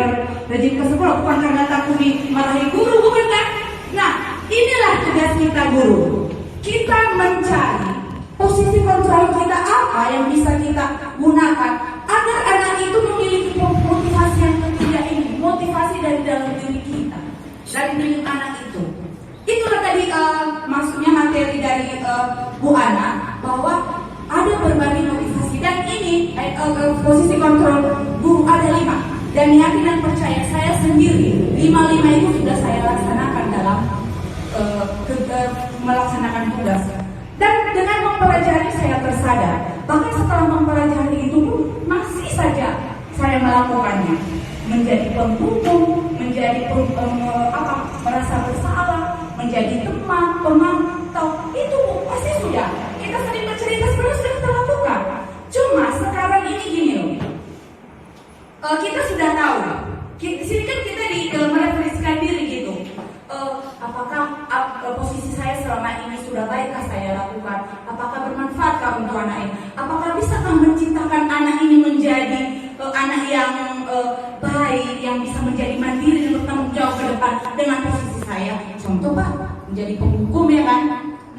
rajin ke sekolah, bukan karena takut dimarahi guru, bukan kan? Nah, inilah tugas kita guru. Kita mencari posisi kontrol kita apa yang bisa kita gunakan agar anak itu memiliki motivasi yang ketiga ini, motivasi dari dalam diri kita, dari diri anak itu. Itulah tadi maksudnya materi dari Bu Ana, bahwa ada berbagai motivasi, dan ini posisi kontrol guru ada 5, dan yakin dan percaya saya sendiri 5 itu sudah saya laksanakan dalam melaksanakan tugas. Dan dengan mempelajari saya tersadar, bahkan setelah mempelajari itu pun masih saja saya melakukannya, menjadi penghukum, menjadi merasa bersalah, menjadi teman, pemantau, itu pasti sudah. Kita sering bercerita sebenarnya sudah kita lakukan. Cuma sekarang ini gini loh, kita sudah tahu. Di sini kan kita merefleksikan diri gitu. Apakah posisi saya selama ini sudah baikkah saya lakukan? Apakah bermanfaatkah untuk anak ini? Apakah bisakah menciptakan anak ini menjadi anak yang baik, yang bisa menjadi mandiri dan bertanggung jawab ke depan dengan posisi saya? Contoh Pak, menjadi penghukum ya kan?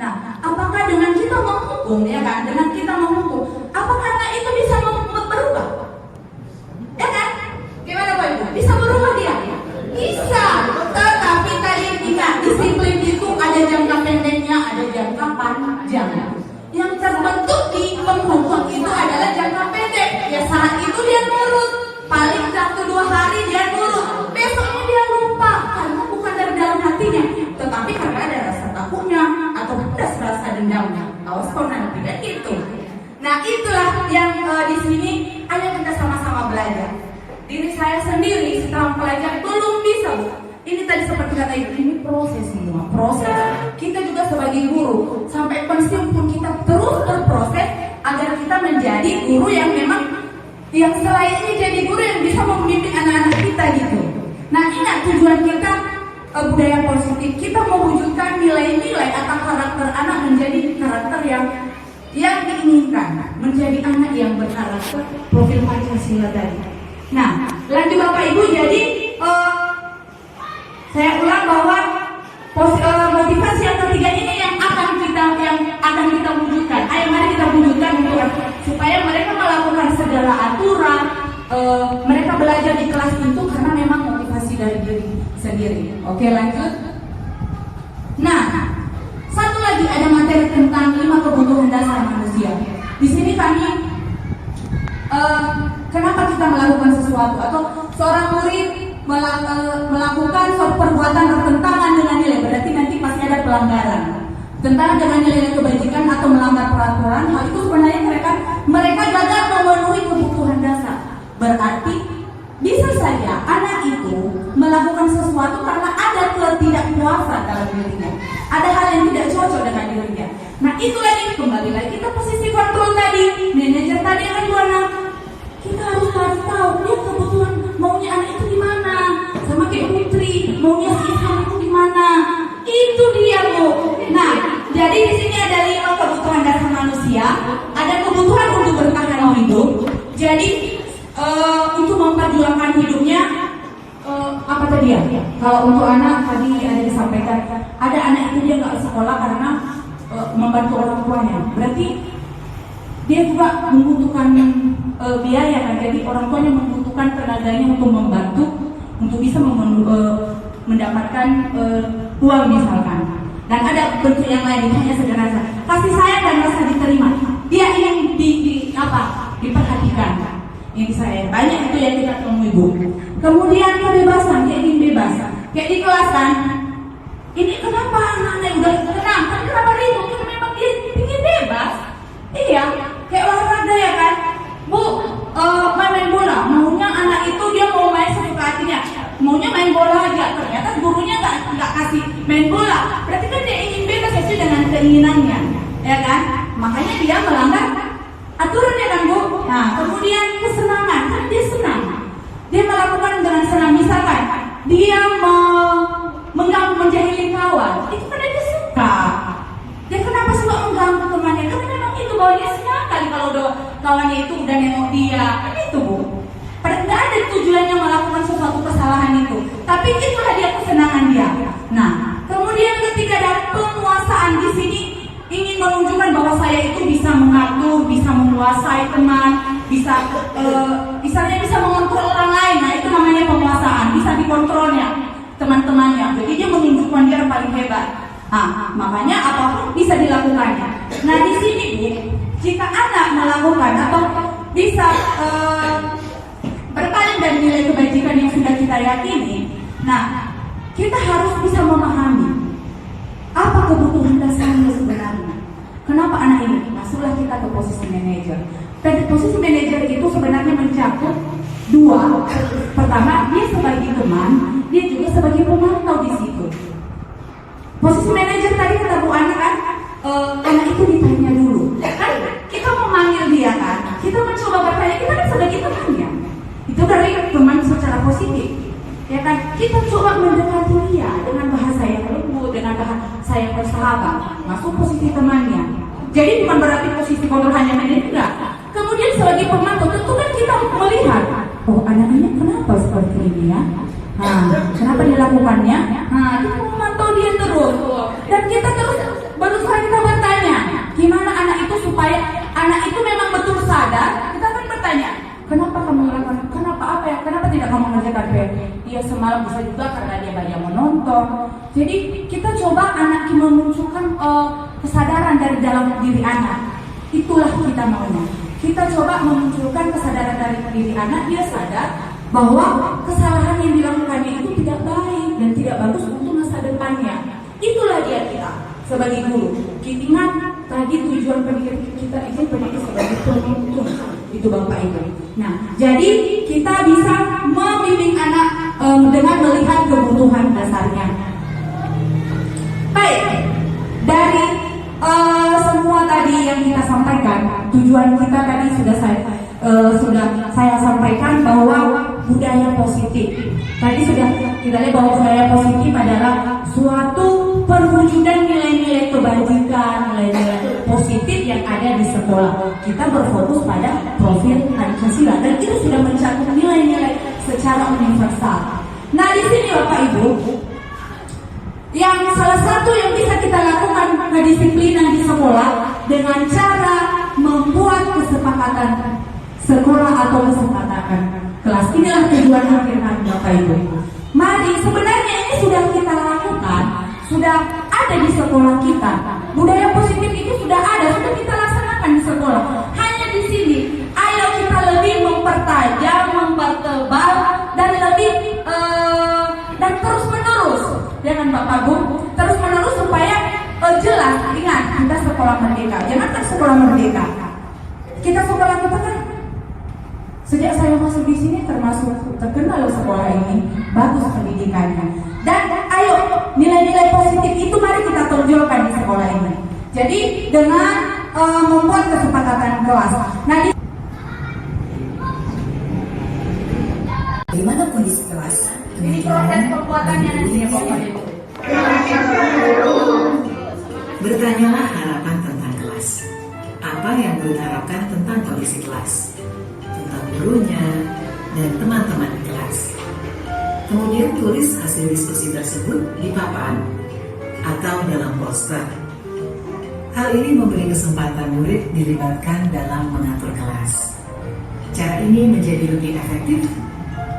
Nah, apakah dengan kita menghukum ya kan? Dengan kita menghukum, apakah anak itu bisa berubah? Ya kan? Gimana Pak Ibu? Bisa berubah dia? Bisa. Tetapi tadi ingat, disiplin itu ada jangka pendeknya, ada jangka panjang. Yang terbentuk di penghukum itu adalah jangka pendek. Ya saat itu dia nurut, paling 1-2 hari dia nurut, besoknya dia lupa karena bukan dari dalam hatinya, tetapi karena ada rasa takutnya atau ada rasa dendamnya. Awas kau nanti kan itu. Nah itulah yang di sini ayo kita sama-sama belajar. Diri saya sendiri setelah belajar belum bisa. Ini tadi seperti kata Ibu, ini proses semua, proses. Kita juga sebagai guru sampai pensiun pun kita terus berproses agar kita menjadi guru yang memang yang selayaknya jadi guru yang bisa membimbing anak-anak kita gitu. Nah ingat tujuan kita budaya positif, kita mewujudkan nilai-nilai atau karakter anak menjadi karakter yang diinginkan, menjadi anak yang berkarakter profil Pancasila tadi. Nah, lanjut Bapak Ibu, jadi saya ulang bahwa motivasi yang ketiga ini yang akan kita wujudkan. Ayo mari kita wujudkan supaya mereka melakukan segala aturan, mereka belajar di kelas itu karena memang motivasi dari diri sendiri. Oke, lanjut. Nah, satu lagi ada materi tentang 5 kebutuhan dasar manusia. Di sini kami kenapa kita melakukan sesuatu atau seorang murid melakukan suatu perbuatan bertentangan dengan nilai, berarti nanti pasti ada pelanggaran tentangan dengan nilai kebajikan atau melanggar peraturan. Hal itu sebenarnya mereka gagal memenuhi kebutuhan dasar. Berarti bisa saja anak itu melakukan sesuatu karena ada ketidakpuasan dalam dirinya, ada hal yang tidak cocok dengan dirinya. Nah itu lagi kembali lagi kita posisi kontrol tadi, manajer tadi yang buana. Kita harus cari tahu dia kebutuhan maunya anak itu gimana, sama kayak Putri maunya si Ilham itu gimana. Itu dia Bu. Nah, jadi di sini ada 5 kebutuhan dasar manusia. Ada kebutuhan untuk bertahan hidup. Jadi untuk memperjuangkan hidupnya apa tadi ya? Kalau untuk anak tadi ada disampaikan, ada anak itu dia nggak sekolah karena membantu orang tuanya. Berarti dia juga membutuhkan biaya kan, jadi orang tuanya membutuhkan tenaganya untuk membantu untuk bisa mendapatkan uang misalkan. Dan ada bentuk yang lain, hanya sederhana kasih sayang dan rasa diterima. Dia ingin diperhatikan. Ini saya banyak itu yang kita temui Bu. Kemudian kebebasan, dia ingin bebas. Kayak di kelas kan, ini kenapa anak-anak udah tenang? Kenapa ribut? Karena memang dia ingin bebas. Iya, kayak olahraga ya kan, Bu. Main bola, maunya anak itu dia mau main sesuka hatinya, maunya main bola aja. Ternyata gurunya nggak kasih main bola. Berarti kan dia ingin bebas sesuai dengan keinginannya, ya kan? Makanya dia melanggar aturan ya kan Bu. Nah, kemudian kesenangan, kan dia senang, dia melakukan dengan senang. Misalkan dia menjahili kawan, itu kan dia suka. Dia kenapa suka mengganggu temannya? Karena memang itu bawahnya senang kali kalau kawannya itu udah nengok dia. Kan itu Bu. Padahal nggak ada tujuannya melakukan sesuatu kesalahan itu, tapi itulah dia kesenangan dia. Nah, kemudian ketika ada penguasaan di sini ingin menunjukkan bahwa saya itu bisa mengatur, bisa menguasai teman, bisa misalnya bisa mengontrol orang lain. Nah itu namanya penguasaan, bisa dikontrolnya teman-temannya. Jadi dia menunjukkan dia paling hebat. Nah, makanya apapun bisa dilakukannya. Nah di sini Bu, jika anak melakukan atau bisa berpaling dari nilai kebajikan yang sudah kita yakini, nah kita harus bisa memahami apa kebutuhan dasarnya sebenarnya? Kenapa anak ini? Masuklah kita ke posisi manajer. Dan posisi manajer itu sebenarnya mencakup dua. Pertama, dia sebagai teman, dia juga sebagai pemantau di situ. Posisi manajer tadi kata Bu Ani kan, anak itu ditanya dulu. Kan kita memanggil dia kan, kita mencoba bertanya, kita kan sebagai temannya. Itu dari teman secara positif. Ya kan, kita coba mendekati dia dengan bahasa yang lembut, dengan bahasa yang bersahabat, masuk posisi temannya. Jadi bukan berarti posisi kontrol hanya manajer, enggak. Kemudian sebagai pemantau, tentu kan kita melihat, oh anak-anak kenapa seperti ini ya? Kenapa dilakukannya? Kita memantau dia terus, dan kita terus berusaha kita bertanya, gimana anak itu supaya anak itu memang betul sadar. Kita akan bertanya, kenapa kamu melakukan? Kenapa apa ya? Kenapa tidak kamu mengerjakan PR? Dia semalam bisa juga karena dia banyak menonton. Jadi kita coba anak memunculkan kesadaran dari dalam diri anak. Itulah kita maunya. Kita coba memunculkan kesadaran dari diri anak. Dia sadar bahwa kesalahan yang dilakukannya itu tidak baik dan tidak bagus untuk masa depannya. Itulah dia kita sebagai guru. Kita ingat tadi tujuan pendidikan kita itu pendidik sebagai penuntun. Itu Bapak Ibu. Nah, jadi kita bisa membimbing anak dengan melihat kebutuhan dasarnya. Baik, dari semua tadi yang kita sampaikan, tujuan kita tadi sudah saya sampaikan bahwa budaya positif. Tadi sudah kita lihat bahwa budaya positif adalah suatu perwujudan nilai-nilai kebajikan, nilai-nilai positif yang ada di sekolah. Kita berfokus pada profil Pancasila dan itu sudah mencakup nilai-nilai secara universal. Nah, di sini Bapak Ibu, yang salah satu yang bisa kita lakukan kedisiplinan di sekolah dengan cara membuat kesepakatan sekolah atau kesepakatan kelas. Inilah tujuan akhir kami Bapak Ibu. Mari, sebenarnya ini sudah kita lakukan, sudah ada di sekolah kita. Budaya positif itu sudah ada, sudah kita laksanakan di sekolah. Hanya di sini, ayo kita lebih mempertajam, mempertebal dan lebih dan terus menerus dengan Bapak Bu, terus menerus supaya jelas. Ingat, kita sekolah merdeka, jangan sekolah merdeka. Kita sekolah kita kan sejak saya masuk di sini termasuk terkenal sekolah ini, bagus pendidikannya. Dan ayo nilai-nilai positif itu mari kita tonjolkan di sekolah ini. Jadi dengan membuat kesepakatan kelas. Nah, bagaimana kondisi kelas? ini proses pembuatannya nanti ya Bapak Ibu. Bertanyalah harapan tentang kelas. Apa yang Guru harapkan tentang kondisi kelas, tentang gurunya dan teman-teman di kelas. Kemudian tulis hasil diskusi tersebut di papan atau dalam poster. Hal ini memberi kesempatan murid dilibatkan dalam mengatur kelas. Cara ini menjadi lebih efektif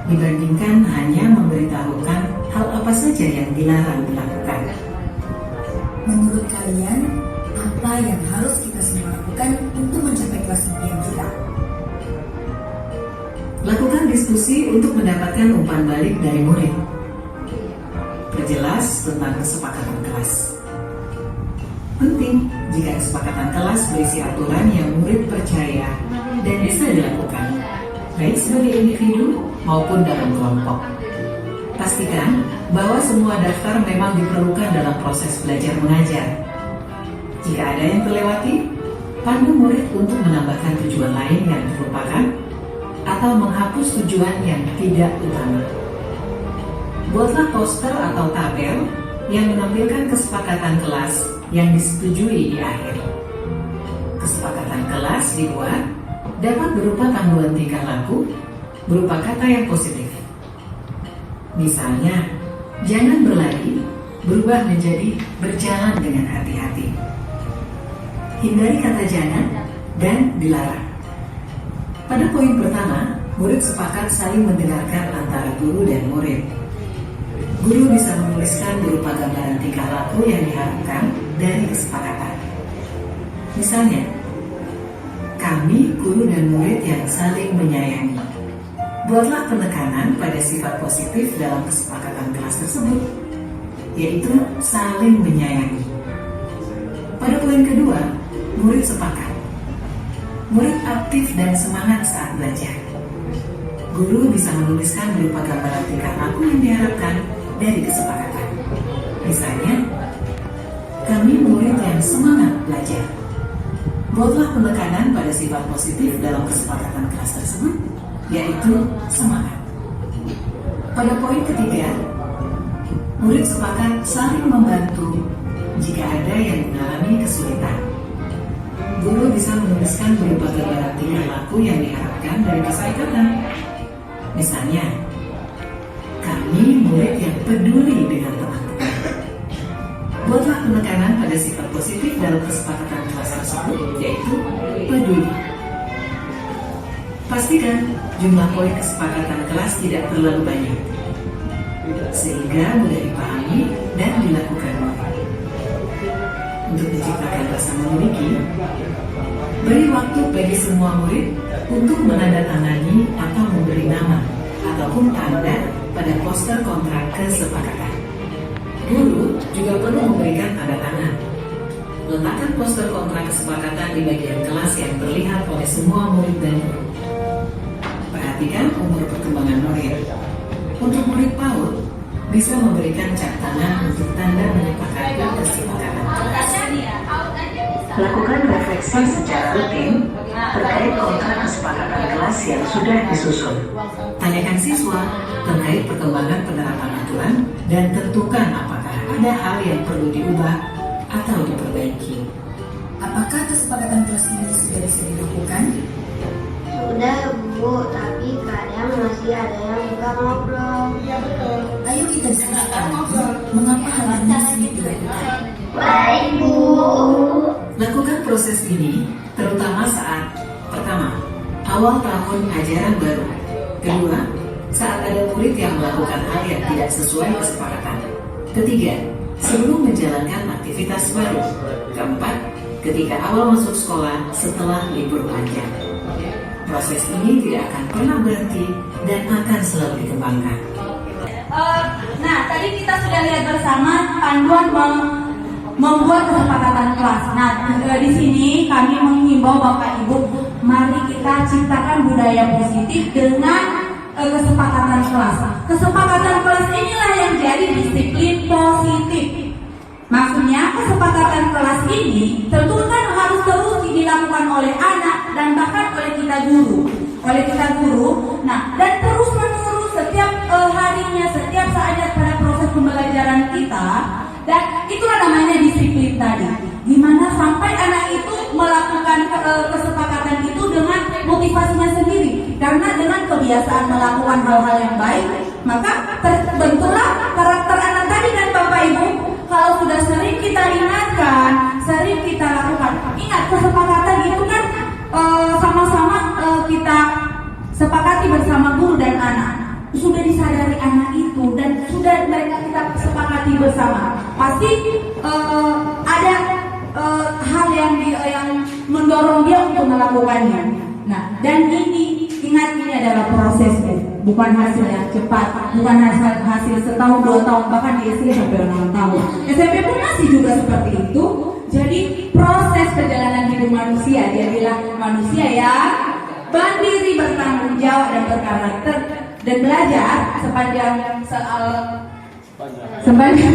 dibandingkan hanya memberitahukan hal apa saja yang dilarang dilakukan. Menurut kalian, apa yang harus kita semua lakukan untuk mencapai kelas impian kita? Lakukan diskusi untuk mendapatkan umpan balik dari murid. Perjelas tentang kesepakatan kelas. Penting jika kesepakatan kelas berisi aturan yang murid percaya dan bisa dilakukan, baik sebagai individu maupun dalam kelompok. Pastikan bahwa semua daftar memang diperlukan dalam proses belajar mengajar. Jika ada yang terlewati, pandu murid untuk menambahkan tujuan lain yang terlupakan atau menghapus tujuan yang tidak utama. Buatlah poster atau tabel yang menampilkan kesepakatan kelas yang disetujui di akhir. Kesepakatan kelas dibuat dapat berupa panduan tingkah laku berupa kata yang positif. Misalnya, jangan berlari berubah menjadi berjalan dengan hati-hati. Hindari kata jangan dan dilarang. Pada poin pertama, murid sepakat saling mendengarkan antara guru dan murid. Guru bisa menuliskan berupa gambaran tingkah laku yang diharapkan dari kesepakatan. Misalnya, kami guru dan murid yang saling menyayangi. Buatlah penekanan pada sifat positif dalam kesepakatan kelas tersebut, yaitu saling menyayangi. Pada poin kedua, murid sepakat. Murid aktif dan semangat saat belajar. Guru bisa menuliskan berupa gambaran tingkah laku yang diharapkan dari kesepakatan. Misalnya, kami murid yang semangat belajar. Buatlah penekanan pada sifat positif dalam kesepakatan kelas tersebut, yaitu semangat. Pada poin ketiga, murid sepakat saling membantu jika ada yang mengalami kesulitan. Guru bisa menuliskan berupa gambaran tingkah laku yang diharapkan dari kesepakatan. Misalnya, kami murid yang peduli dengan teman-teman. Buatlah penekanan pada sifat positif dalam kesepakatan kelas tersebut, yaitu peduli. Pastikan jumlah poin kesepakatan kelas tidak terlalu banyak, sehingga mudah dipahami dan dilakukan murid. Untuk menciptakan rasa memiliki, beri waktu bagi semua murid untuk menandatangani atau memberi nama ataupun tanda pada poster kontrak kesepakatan. Guru juga perlu memberikan tanda tangan. Letakkan poster kontrak kesepakatan di bagian kelas yang terlihat oleh semua murid dan guru. Perhatikan umur perkembangan murid. Untuk murid PAUD, bisa memberikan cat tangan untuk tanda menyepakati kesepakatan kelas. Lakukan refleksi secara rutin terkait kontrak kesepakatan kelas yang sudah disusun. Tanyakan siswa terkait perkembangan penerapan aturan dan tentukan apakah ada hal yang perlu diubah atau diperbaiki. Apakah kesepakatan kelas ini sudah bisa dilakukan? Sudah Bu, tapi kadang masih ada yang suka ngobrol. Ayo kita diskusikan mengapa hal ini sulit dilakukan. Baik Bu. Lakukan proses ini terutama saat pertama, awal tahun ajaran baru. Kedua, saat ada murid yang melakukan hal yang tidak sesuai kesepakatan. Ketiga, sebelum menjalankan aktivitas baru. Keempat, ketika awal masuk sekolah setelah libur panjang. Proses ini tidak akan pernah berhenti dan akan selalu dikembangkan. Nah, tadi kita sudah lihat bersama panduan membuat kesepakatan kelas. Nah, di sini kami menghimbau Bapak Ibu, mari kita ciptakan budaya positif dengan kesepakatan kelas. Kesepakatan kelas inilah yang jadi disiplin positif. Maksudnya kesepakatan kelas ini tentu kan harus terus dilakukan oleh anak dan bahkan oleh kita guru. Nah, dan terus menerus setiap harinya, setiap saatnya pada proses pembelajaran kita. Dan itulah namanya disiplin tadi. Gimana sampai anak itu melakukan kesepakatan itu dengan motivasinya sendiri. Karena dengan kebiasaan melakukan hal-hal yang baik, maka terbentuklah karakter anak tadi. Dan Bapak Ibu, kalau sudah sering kita ingatkan, sering kita lakukan. Ingat, kesepakatan itu kan sama-sama kita sepakati bersama guru dan anak. Sudah disadari anak itu dan sudah mereka kita sepakati bersama. Pasti ada hal yang mendorong dia untuk melakukannya. Nah, dan ini ingat, ini adalah proses, bukan hasil yang cepat, bukan hasil setahun, 2 tahun, bahkan di SD sampai 6 tahun. SMP pun masih juga seperti itu. Jadi proses perjalanan hidup manusia, dia bilang manusia yang mandiri, bertanggung jawab dan berkarakter dan belajar sepanjang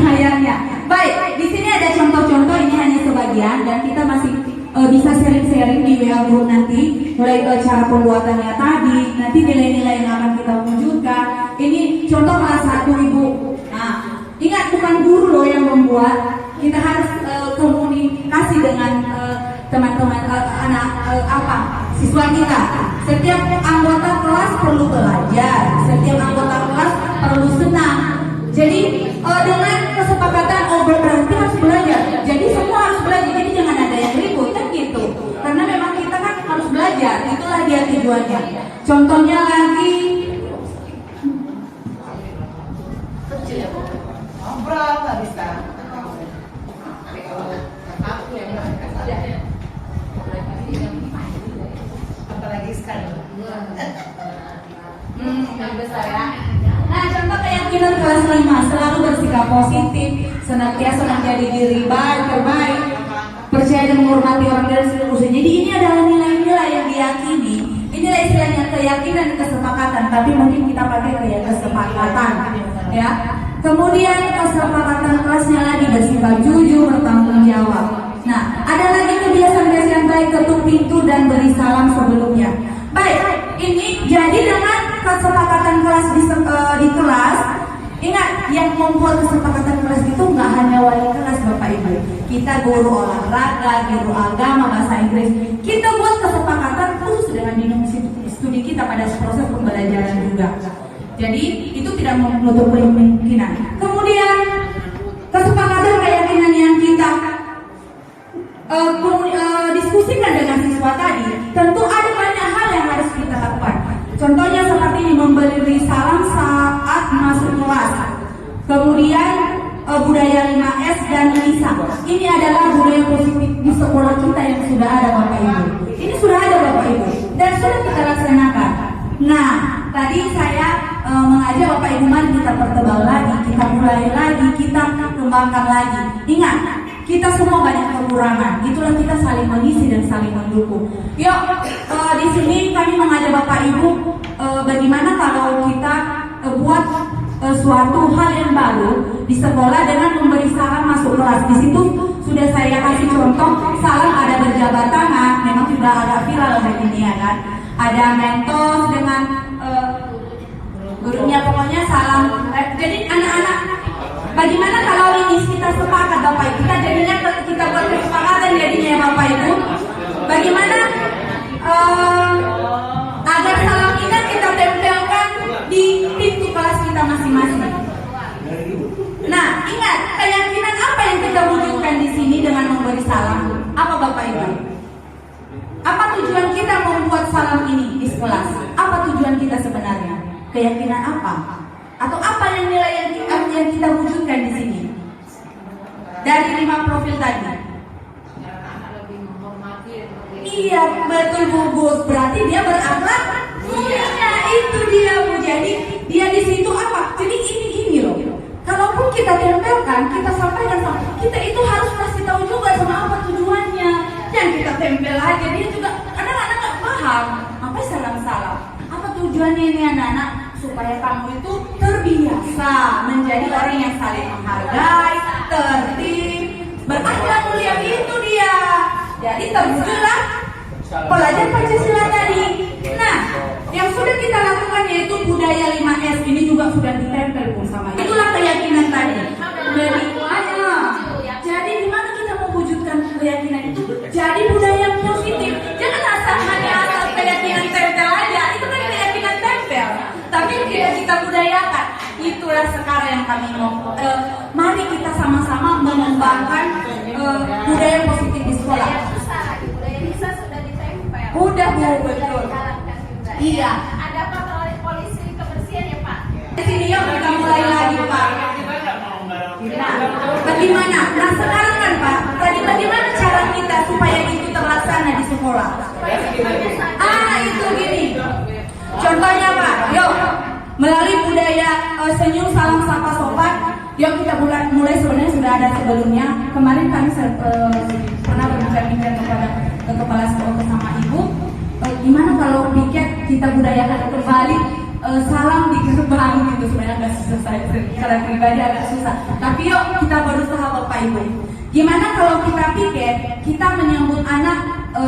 hayatnya. Baik, di sini ada contoh-contoh, ini hanya sebagian dan kita masih bisa sharing-sharing di WA group nanti, mulai cara pembuatannya tadi, nanti nilai-nilai yang akan kita wujudkan. Ini contoh kelas 1 Ibu. Nah, ingat bukan guru loh yang membuat, kita harus komunikasi dengan teman-teman siswa kita. Setiap anggota kelas perlu belajar, setiap anggota kelas perlu senang. Jadi dengan kesepakatan berarti harus belajar. Jadi semua harus belajar. Jadi jangan ada yang ribut kan gitu. Karena memang kita kan harus belajar. Itulah dia tujuannya. Contohnya lagi. Ngobrol nggak bisa. Apalagi sekarang. Besar ya. Nah, contoh keyakinan kelas 5, selalu bersikap positif, senantiasa menjadi diri terbaik, percaya dan menghormati orang dari seluruh usia. Jadi ini adalah nilai-nilai yang diyakini. Inilah istilahnya keyakinan kesepakatan, tapi mungkin kita pakai kayak kesepakatan, ya. Kemudian kesepakatan kelasnya lagi bersifat jujur, bertanggung jawab. Nah, ada lagi kebiasaan-kebiasaan baik, ketuk pintu dan beri salam sebelumnya. Baik, ini jadi dengan kesepakatan kelas di kelas. Ingat, yang membuat kesepakatan kelas itu nggak hanya wali kelas Bapak Ibu. Kita guru olahraga, guru agama, bahasa Inggris. Kita buat kesepakatan khusus dengan dinamik studi kita pada proses pembelajaran juga. Jadi itu tidak menutup kemungkinan. Kemudian kesepakatan keyakinan yang kita diskusikan dengan siswa tadi, tentu ada banyak hal yang harus kita lakukan. Contohnya seperti ini, memberi salam saat masuk kelas. Kemudian budaya 5S dan LISA. Ini adalah budaya positif di sekolah kita yang sudah ada Bapak Ibu. Ini sudah ada Bapak Ibu dan sudah kita laksanakan. Nah, tadi saya mengajak Bapak Ibu, mari kita pertebal lagi, kita mulai lagi, kita kembangkan lagi. Ingat, kita semua banyak kekurangan. Itulah kita saling mengisi dan saling mendukung. Yuk, di sini kami mengajak Bapak Ibu, bagaimana kalau kita buat suatu hal yang baru di sekolah dengan memberi salam masuk kelas. Di situ sudah saya kasih contoh salam, ada berjabat tangan, memang sudah agak viral hari ini ya kan. Ada mentos dengan gurunya, pokoknya salam. Jadi anak-anak, bagaimana kalau ini kita sepakat Bapak Ibu? Kita buat kesepakatan jadinya ya Bapak Ibu. Bagaimana agar salam kita tempelkan di pintu kelas kita masing-masing. Nah, ingat, keyakinan apa yang kita wujudkan di sini dengan memberi salam? Apa Bapak Ibu? Apa tujuan kita membuat salam ini di kelas? Apa tujuan kita sebenarnya? Keyakinan apa? Atau apa yang nilai yang kita wujudkan di sini? Dari 5 profil tadi. Iya, betul Bu Gus. Berarti dia berakhlak mulia. Itu dia Bu. Jadi dia di situ apa? Jadi ini loh. Kalaupun kita tempelkan, kita sampaikan sama kita itu harus kasih tahu juga sama apa tujuannya. Jangan kita tempel aja. Dia juga anak-anak nggak paham apa salam-salam. Apa tujuannya ini anak-anak? Supaya kamu itu terbiasa menjadi orang yang saling menghargai, tertib, berakhlak mulia. Itu dia. Jadi terwujudlah pelajaran Pancasila tadi. Nah, yang sudah kita lakukan yaitu budaya 5S ini juga sudah ditempel pun sama. Itulah keyakinan tadi. Jadi gimana kita mewujudkan keyakinan itu jadi budaya yang positif? Jangan hanya asal keyakinan tempel aja. Itu kan keyakinan tempel. Tapi tidak kita budayakan. Itulah sekarang yang kami mau. Mari kita sama-sama mengembangkan budaya positif di sekolah. Budaya bisa sudah ditempel. Udah Bu, betul. Iya. Ada patroli polisi kebersihan ya Pak? Di sini yuk kita mulai lagi Pak. Nah, bagaimana? Nah sekarang kan Pak, tadi bagaimana cara kita supaya itu terlaksana di sekolah? Itu gini. Contohnya Pak, yuk melalui budaya senyum, salam, sapa, sopan. Yuk kita mulai sebenarnya sudah ada sebelumnya. Kemarin kami pernah berbincang kepada kepala sekolah bersama Ibu. Gimana kalau piket kita budayakan kembali salam di gerbang gitu. Sebenarnya agak susah, saya secara pribadi agak susah. Tapi yuk kita berusaha Bapak Ibu. Gimana kalau kita piket, kita menyambut anak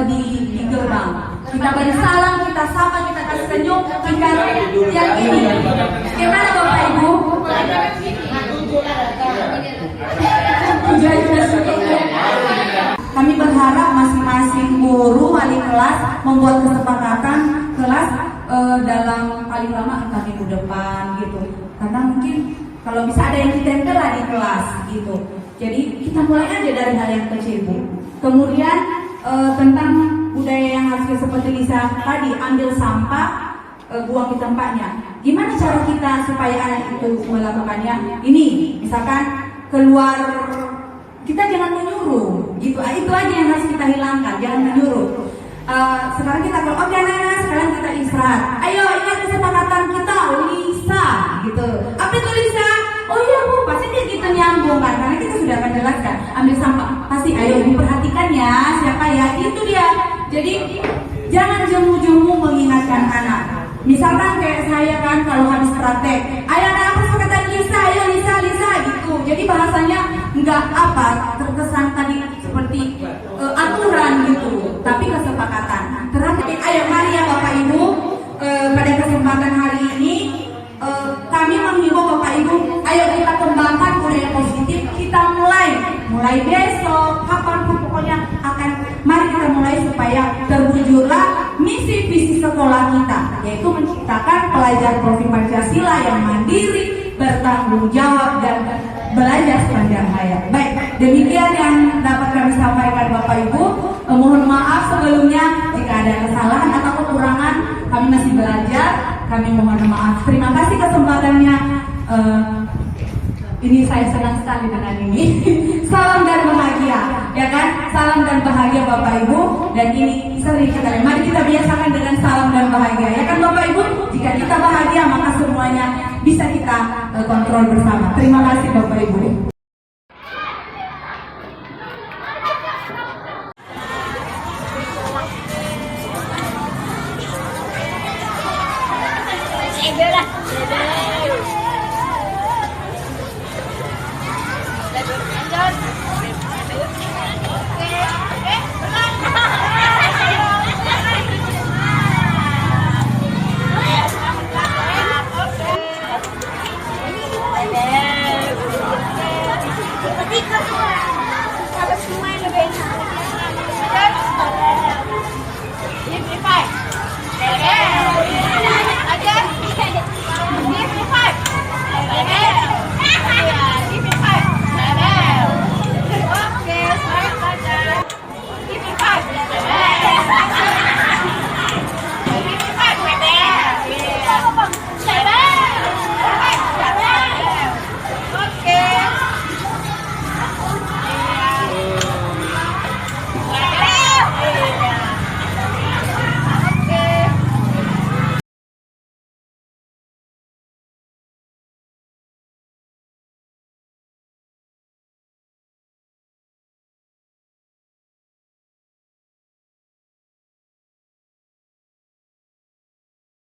di gerbang. Kita beri salam, kita sapa, kita kasih senyum, kita yang ini. Gimana Bapak Ibu? Kami berharap masing-masing guru, wali kelas membuat kesepakatan kelas dalam paling lama entah minggu depan gitu. Karena mungkin kalau bisa ada yang ditempel lah di kelas gitu. Jadi kita mulai aja dari hal yang kecil Bu. Kemudian tentang budaya yang harus seperti Lisa tadi, ambil sampah, buang di tempatnya. Gimana cara kita supaya anak itu melakukannya? Ini, misalkan keluar, kita jangan menyuruh, gitu. Itu aja yang harus kita hilangkan, jangan menyuruh. Sekarang kita kalau oke anak-anak, sekarang kita istirahat. Ayo ingat kesepakatan kita, Lisa, gitu. Apa itu Lisa? Oh iya Bu, pasti dia gitu langsung nyambung kan, karena kita sudah akan jelaskan. Ambil sampah pasti, ayo diperhatikan ya siapa ya, itu dia. Jadi jangan jemu-jemu mengingatkan anak. Misalkan kayak saya kan, kalau habis praktek, ayo anak apa perkataan Lisa, ayo Lisa gitu. Jadi bahasanya nggak apa terkesan tadi seperti aturan gitu, tapi kesepakatan. Terakhir, ayo mari ya Bapak Ibu, pada kesempatan hari ini kami menghimbau Bapak Ibu, ayo kita kembangkan budaya positif. Kita mulai besok, kapanpun pokoknya mari kita mulai supaya terwujudlah misi visi sekolah kita, yaitu menciptakan pelajar profil Pancasila yang mandiri, bertanggung jawab dan belajar sepanjang hayat. Baik, demikian yang dapat kami sampaikan Bapak Ibu. Mohon maaf sebelumnya jika ada kesalahan atau kekurangan, kami masih belajar, kami mohon maaf. Terima kasih kesempatannya. Ini saya senang sekali dengan ini. Salam dan bahagia, ya kan? Salam dan bahagia Bapak Ibu. Dan ini sering sekali. Mari kita biasakan dengan salam dan bahagia, ya kan Bapak Ibu? Jika kita bahagia, maka semuanya bisa kita kontrol bersama. Terima kasih Bapak Ibu. Udah lah.